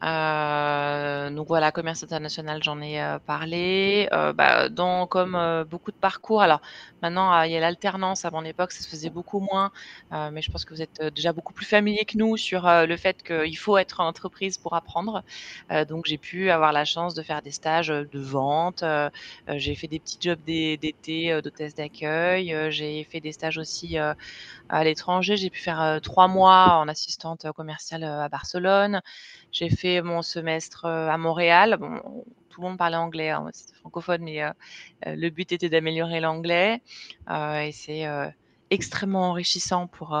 Donc voilà, commerce international, j'en ai parlé. Comme beaucoup de parcours, alors maintenant, il y a l'alternance. À mon époque, ça se faisait beaucoup moins, mais je pense que vous êtes déjà beaucoup plus familier que nous sur le fait qu'il faut être en entreprise pour apprendre. Donc j'ai pu avoir la chance de faire des stages de vente. J'ai fait des petits jobs d'été d'hôtesse d'accueil. J'ai fait des stages aussi à l'étranger. J'ai pu faire 3 mois en assistante commerciale à Barcelone. J'ai fait mon semestre à Montréal. Bon, tout le monde parlait anglais, hein, moi, c'était francophone, mais le but était d'améliorer l'anglais. Et c'est extrêmement enrichissant pour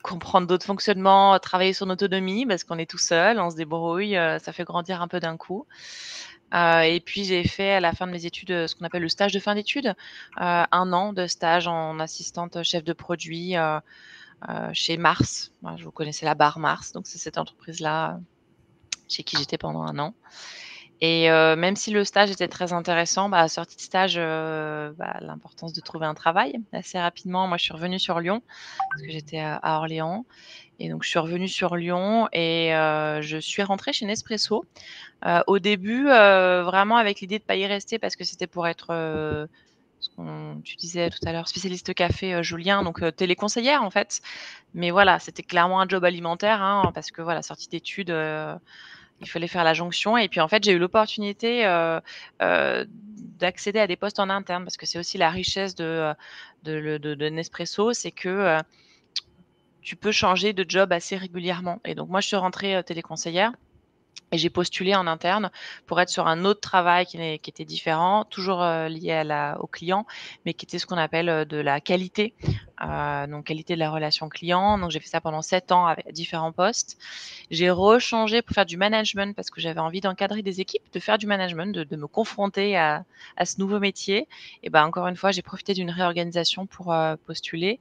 comprendre d'autres fonctionnements, travailler son autonomie parce qu'on est tout seul, on se débrouille, ça fait grandir un peu d'un coup. Et puis j'ai fait à la fin de mes études, ce qu'on appelle le stage de fin d'études, 1 an de stage en assistante chef de produit, chez Mars. Je vous connaissez la barre Mars, donc c'est cette entreprise-là, chez qui j'étais pendant 1 an. Et même si le stage était très intéressant, sortie de stage, l'importance de trouver un travail assez rapidement. Moi, je suis revenue sur Lyon parce que j'étais à Orléans et donc je suis revenue sur Lyon et je suis rentrée chez Nespresso. Au début, vraiment avec l'idée de pas y rester parce que c'était pour être, tu disais tout à l'heure, spécialiste café, Julien, donc téléconseillère en fait. Mais voilà, c'était clairement un job alimentaire, hein, parce que voilà, sortie d'études, il fallait faire la jonction et puis en fait, j'ai eu l'opportunité, d'accéder à des postes en interne parce que c'est aussi la richesse de Nespresso, c'est que, tu peux changer de job assez régulièrement et donc moi, je suis rentrée, téléconseillère et j'ai postulé en interne pour être sur un autre travail qui était différent, toujours, lié au client, mais qui était ce qu'on appelle, de la qualité, donc qualité de la relation client. Donc j'ai fait ça pendant 7 ans avec différents postes. J'ai rechangé pour faire du management parce que j'avais envie d'encadrer des équipes, de faire du management, de me confronter à ce nouveau métier et encore une fois, j'ai profité d'une réorganisation pour, postuler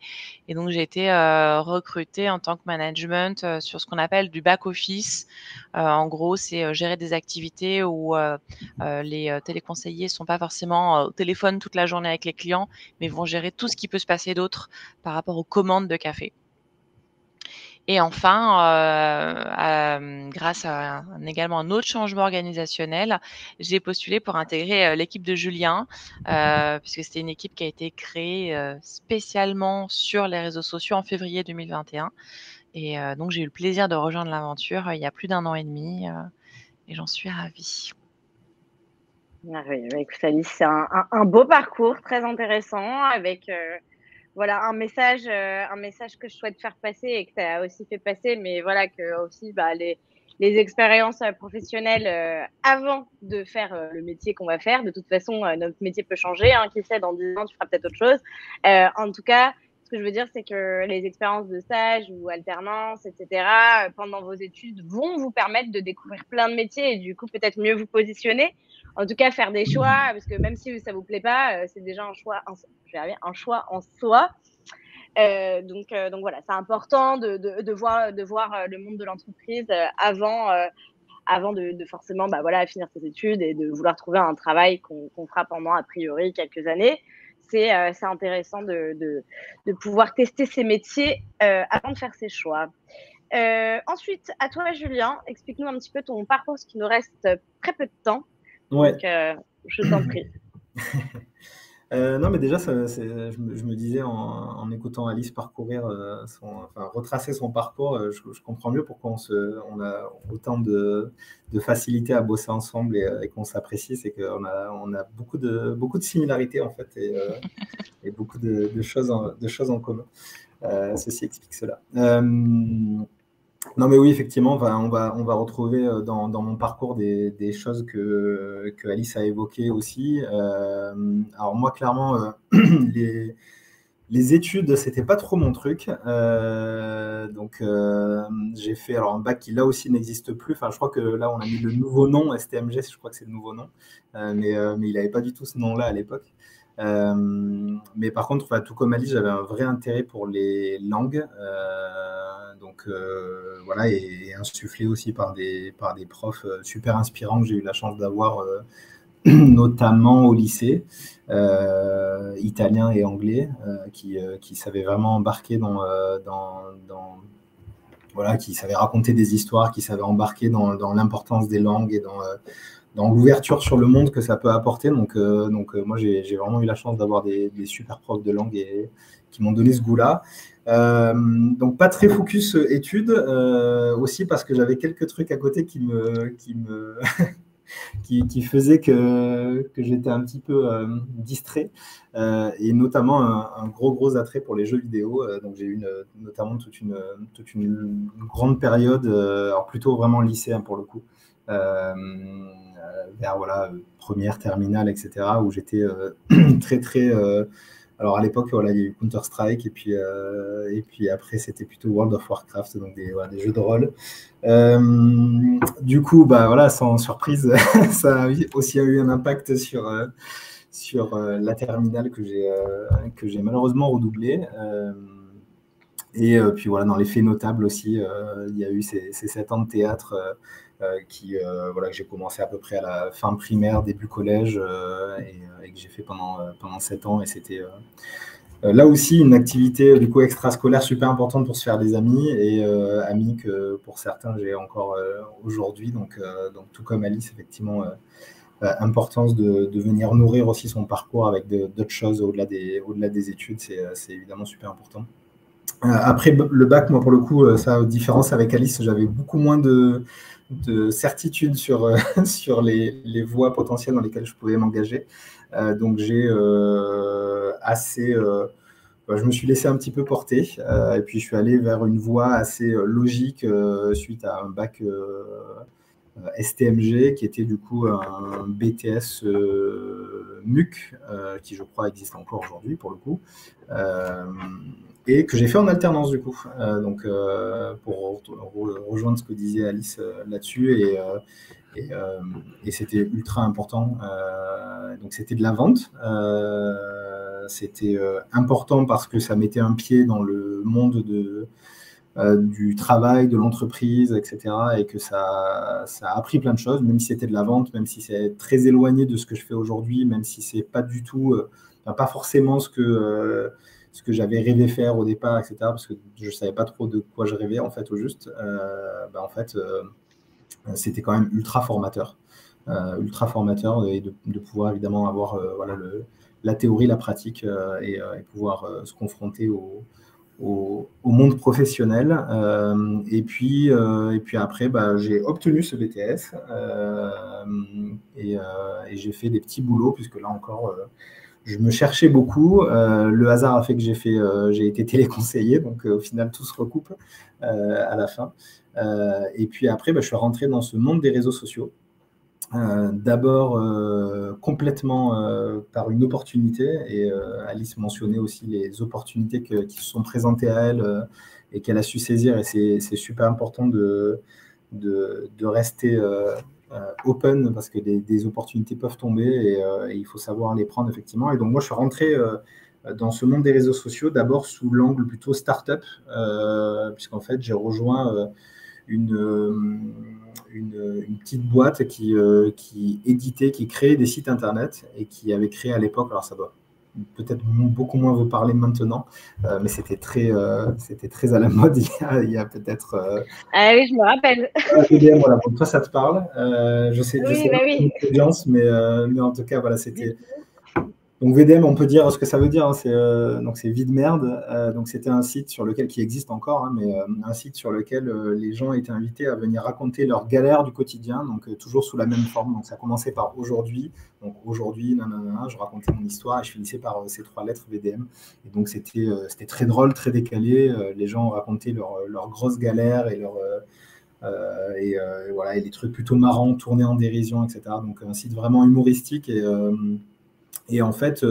et donc j'ai été, recrutée en tant que management, sur ce qu'on appelle du back office. En gros, c'est, gérer des activités où, les, téléconseillers sont pas forcément, au téléphone toute la journée avec les clients, mais vont gérer tout ce qui peut se passer d'autre par rapport aux commandes de café. Et enfin, grâce à également un autre changement organisationnel, j'ai postulé pour intégrer, l'équipe de Julien, puisque c'était une équipe qui a été créée, spécialement sur les réseaux sociaux en février 2021 et donc j'ai eu le plaisir de rejoindre l'aventure, il y a plus d'1 an et demi, et j'en suis ravie. Merveilleux. Écoute Alice, c'est un beau parcours très intéressant avec, voilà un message que je souhaite faire passer et que tu as aussi fait passer, mais voilà que aussi, les expériences, professionnelles, avant de faire, le métier qu'on va faire. De toute façon, notre métier peut changer, hein, qui sait dans 10 ans tu feras peut-être autre chose. En tout cas, ce que je veux dire, c'est que les expériences de stage ou alternance et cetera, pendant vos études vont vous permettre de découvrir plein de métiers et du coup peut-être mieux vous positionner. En tout cas, faire des choix, parce que même si ça vous plaît pas, c'est déjà un choix un choix en soi. Donc voilà, c'est important de voir le monde de l'entreprise avant de forcément finir ses études et de vouloir trouver un travail qu'on fera pendant a priori quelques années. C'est intéressant de pouvoir tester ces métiers avant de faire ses choix. Ensuite, à toi Julien, explique-nous un petit peu ton parcours, parce qu'il nous reste très peu de temps. Ouais. Donc je t'en prie. Non, mais déjà, je me disais en écoutant Alice parcourir, retracer son parcours, je comprends mieux pourquoi on a autant de facilité à bosser ensemble et qu'on s'apprécie. C'est qu'on a beaucoup de similarités en fait et beaucoup de choses en commun. Ceci explique cela. Non, mais oui, effectivement, on va retrouver dans mon parcours des choses que Alice a évoquées aussi. Alors moi, clairement, les études, c'était pas trop mon truc. Donc, j'ai fait un bac qui là aussi n'existe plus. Enfin, je crois que là, on a mis le nouveau nom, STMG, je crois que c'est le nouveau nom. Mais il n'avait pas du tout ce nom-là à l'époque. Mais par contre, tout comme Alice, j'avais un vrai intérêt pour les langues. Donc voilà, et insufflé aussi par des profs super inspirants que j'ai eu la chance d'avoir, notamment au lycée, italien et anglais, qui savaient vraiment embarquer voilà, qui savait raconter des histoires, qui savait embarquer dans l'importance des langues et dans l'ouverture sur le monde que ça peut apporter. Donc moi, j'ai vraiment eu la chance d'avoir des super profs de langue et qui m'ont donné ce goût-là. Donc pas très focus études, aussi parce que j'avais quelques trucs à côté qui faisait que j'étais un petit peu distrait, et notamment un gros attrait pour les jeux vidéo. Donc j'ai eu notamment toute une grande période, alors plutôt vraiment lycée, hein, pour le coup, vers voilà, première, terminale, etc., où j'étais très alors à l'époque, voilà, il y a eu Counter-Strike, et puis après c'était plutôt World of Warcraft, donc des jeux de rôle. Du coup, bah voilà, sans surprise, ça a aussi eu un impact sur la terminale que j'ai malheureusement redoublé. Et puis voilà, dans les faits notables aussi, il y a eu ces 7 ans de théâtre voilà, que j'ai commencé à peu près à la fin primaire, début collège, et que j'ai fait pendant 7 ans. Et c'était là aussi une activité du coup extrascolaire super importante pour se faire des amis, et amis que pour certains j'ai encore aujourd'hui. Donc tout comme Alice, effectivement, importance de venir nourrir aussi son parcours avec d'autres choses au-delà des études, c'est évidemment super important. Après le bac, moi pour le coup, ça, différence avec Alice, j'avais beaucoup moins de certitude sur les voies potentielles dans lesquelles je pouvais m'engager. Donc j'ai je me suis laissé un petit peu porter, et puis je suis allé vers une voie assez logique suite à un bac STMG, qui était du coup un BTS MUC, qui je crois existe encore aujourd'hui pour le coup, et que j'ai fait en alternance du coup, donc pour rejoindre ce que disait Alice là-dessus, et c'était ultra important. Donc c'était de la vente, c'était important parce que ça mettait un pied dans le monde du travail, de l'entreprise, etc., et que ça a appris plein de choses, même si c'était de la vente, même si c'est très éloigné de ce que je fais aujourd'hui, même si c'est pas du tout, pas forcément ce que j'avais rêvé faire au départ, etc., parce que je savais pas trop de quoi je rêvais en fait, au juste. En fait, c'était quand même ultra formateur, et de pouvoir évidemment avoir voilà, la théorie, la pratique, et pouvoir se confronter au monde professionnel. Et puis après, j'ai obtenu ce BTS, et j'ai fait des petits boulots, puisque là encore, je me cherchais beaucoup. Le hasard a fait que j'ai été téléconseiller, donc au final tout se recoupe à la fin. Et puis après, je suis rentré dans ce monde des réseaux sociaux. D'abord complètement par une opportunité, et Alice mentionnait aussi les opportunités qui se sont présentées à elle, et qu'elle a su saisir, et c'est super important de rester open, parce que des opportunités peuvent tomber, et il faut savoir les prendre effectivement. Et donc moi je suis rentré dans ce monde des réseaux sociaux d'abord sous l'angle plutôt start-up, puisqu'en fait j'ai rejoint une petite boîte qui éditait, qui créait des sites internet, et qui avait créé à l'époque, alors ça doit peut-être beaucoup moins vous parler maintenant, mais c'était très à la mode il y a peut-être... Ah oui, je me rappelle. VDM, voilà, donc toi ça te parle. Je sais Oui, pas oui. l'audience, mais en tout cas, voilà, c'était... Donc VDM, on peut dire ce que ça veut dire, hein, c'est vide merde. Donc c'était un site sur lequel, qui existe encore, hein, mais un site sur lequel les gens étaient invités à venir raconter leurs galères du quotidien, donc toujours sous la même forme. Donc ça commençait par aujourd'hui, donc aujourd'hui, nanana, je racontais mon histoire, et je finissais par ces 3 lettres VDM. Et donc c'était très drôle, très décalé. Les gens racontaient leurs grosses galères et voilà, et des trucs plutôt marrants, tournés en dérision, etc. Donc un site vraiment humoristique. Et en fait,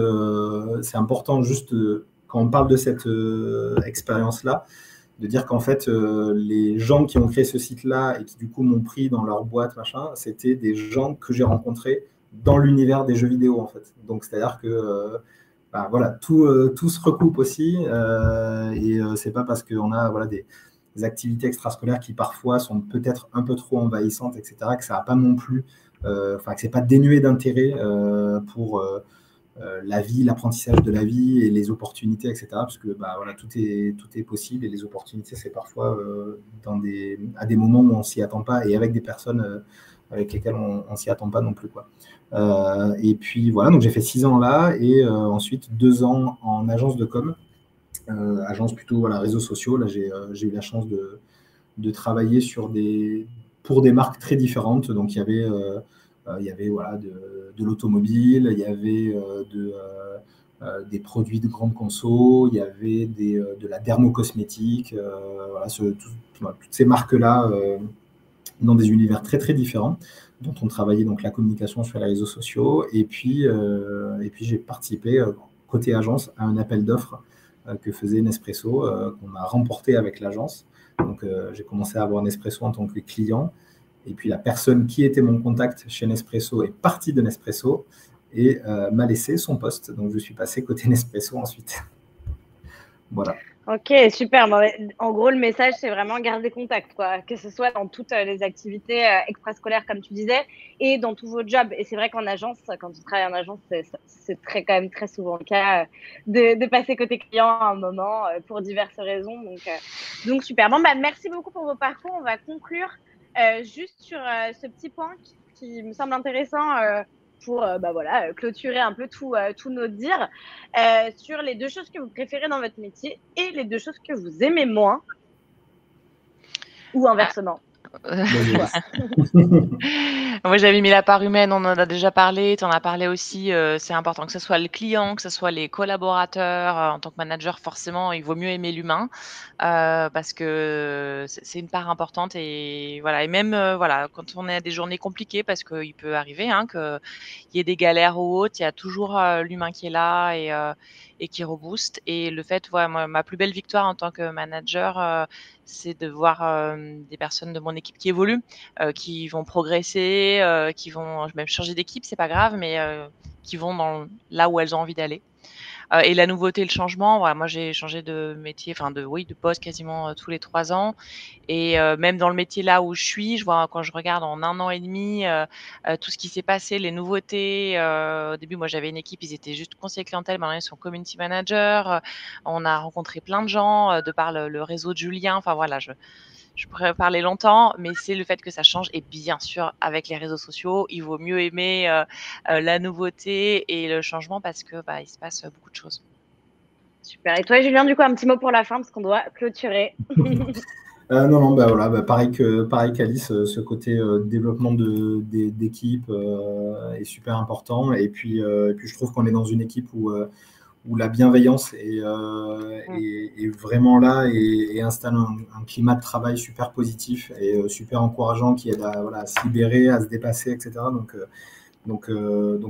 c'est important, juste quand on parle de cette expérience-là, de dire qu'en fait, les gens qui ont créé ce site-là, et qui du coup m'ont pris dans leur boîte, machin, c'était des gens que j'ai rencontrés dans l'univers des jeux vidéo, en fait. Donc c'est-à-dire que voilà, tout se recoupe aussi, et c'est pas parce qu'on a voilà, des activités extrascolaires qui parfois sont peut-être un peu trop envahissantes, etc., que ça n'a pas non plus, que c'est pas dénué d'intérêt pour la vie, l'apprentissage de la vie et les opportunités, etc. Parce que voilà, tout est possible et les opportunités, c'est parfois à des moments où on s'y attend pas et avec des personnes avec lesquelles on s'y attend pas non plus, quoi. Et puis voilà, donc j'ai fait 6 ans là et ensuite 2 ans en agence de com, agence plutôt voilà, réseaux sociaux. Là, j'ai eu la chance de travailler pour des marques très différentes. Donc, il y avait voilà, de l'automobile, il y avait des produits de grande conso, il y avait de la dermocosmétique, voilà, toutes ces marques-là dans des univers très, très différents, dont on travaillait donc la communication sur les réseaux sociaux. Et puis j'ai participé, côté agence, à un appel d'offres que faisait Nespresso, qu'on a remporté avec l'agence. Donc, j'ai commencé à avoir Nespresso en tant que client. Et puis, la personne qui était mon contact chez Nespresso est partie de Nespresso et m'a laissé son poste. Donc, je suis passé côté Nespresso ensuite. Voilà. Ok, super. Bon, en gros, le message, c'est vraiment garder contact, quoi. Que ce soit dans toutes les activités extrascolaires, comme tu disais, et dans tous vos jobs. Et c'est vrai qu'en agence, quand tu travailles en agence, c'est quand même très souvent le cas de passer côté client à un moment pour diverses raisons. Donc super. Bon, merci beaucoup pour vos parcours. On va conclure juste sur ce petit point qui me semble intéressant pour voilà, clôturer un peu tous nos dires sur les 2 choses que vous préférez dans votre métier et les 2 choses que vous aimez moins, ou inversement. Moi, j'avais mis la part humaine, on en a déjà parlé, tu en as parlé aussi, c'est important que ce soit le client, que ce soit les collaborateurs. En tant que manager, forcément, il vaut mieux aimer l'humain, parce que c'est une part importante et voilà. Et même, voilà, quand on a des journées compliquées, parce qu'il peut arriver, hein, qu'il y ait des galères ou autres, il y a toujours l'humain qui est là et qui rebooste. Et le fait, voilà, moi, ma plus belle victoire en tant que manager, c'est de voir des personnes de mon équipe qui évoluent, qui vont progresser, qui vont même changer d'équipe, c'est pas grave, mais qui vont là où elles ont envie d'aller. Et la nouveauté, le changement, voilà, moi j'ai changé de métier, enfin de poste quasiment tous les 3 ans. Et même dans le métier là où je suis, je vois quand je regarde en 1 an et demi tout ce qui s'est passé, les nouveautés. Au début, moi j'avais une équipe, ils étaient juste conseillers clientèle, maintenant ils sont community manager. On a rencontré plein de gens de par le réseau de Julien. Enfin voilà, je pourrais parler longtemps, mais c'est le fait que ça change. Et bien sûr, avec les réseaux sociaux, il vaut mieux aimer la nouveauté et le changement parce que il se passe beaucoup de choses. Super. Et toi, Julien, du coup, un petit mot pour la fin parce qu'on doit clôturer. Non, voilà, pareil qu'Alice, ce côté développement d'équipe est super important. Et puis je trouve qu'on est dans une équipe où la bienveillance est vraiment là et installe un climat de travail super positif et super encourageant qui aide à se libérer, à se dépasser, etc. Donc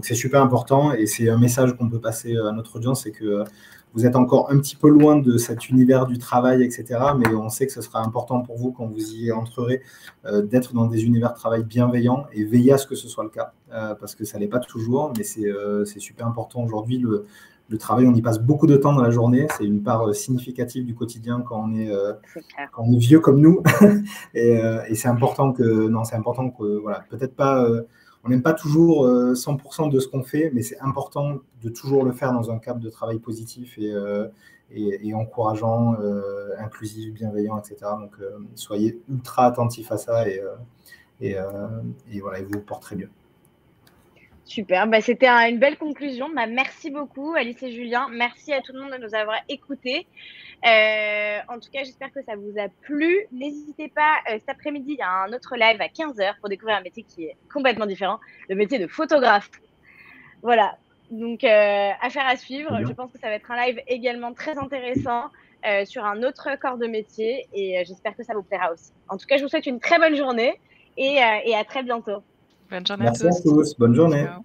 c'est super important et c'est un message qu'on peut passer à notre audience, c'est que vous êtes encore un petit peu loin de cet univers du travail, etc. Mais on sait que ce sera important pour vous quand vous y entrerez d'être dans des univers de travail bienveillants et veiller à ce que ce soit le cas parce que ça l'est pas toujours, mais c'est super important aujourd'hui. Le travail, on y passe beaucoup de temps dans la journée. C'est une part significative du quotidien quand on est vieux comme nous. et c'est important que voilà, peut-être pas. On n'aime pas toujours 100% de ce qu'on fait, mais c'est important de toujours le faire dans un cadre de travail positif et encourageant, inclusif, bienveillant, etc. Donc, soyez ultra attentifs à ça et voilà, et vous vous porterez mieux. Super, c'était une belle conclusion. Merci beaucoup Alice et Julien. Merci à tout le monde de nous avoir écoutés. En tout cas, j'espère que ça vous a plu. N'hésitez pas, cet après-midi, il y a un autre live à 15h pour découvrir un métier qui est complètement différent, le métier de photographe. Voilà, donc affaire à suivre. Je pense que ça va être un live également très intéressant sur un autre corps de métier et j'espère que ça vous plaira aussi. En tout cas, je vous souhaite une très bonne journée et à très bientôt. Bonne journée à tous. Merci à tous. Bonne journée. Ciao.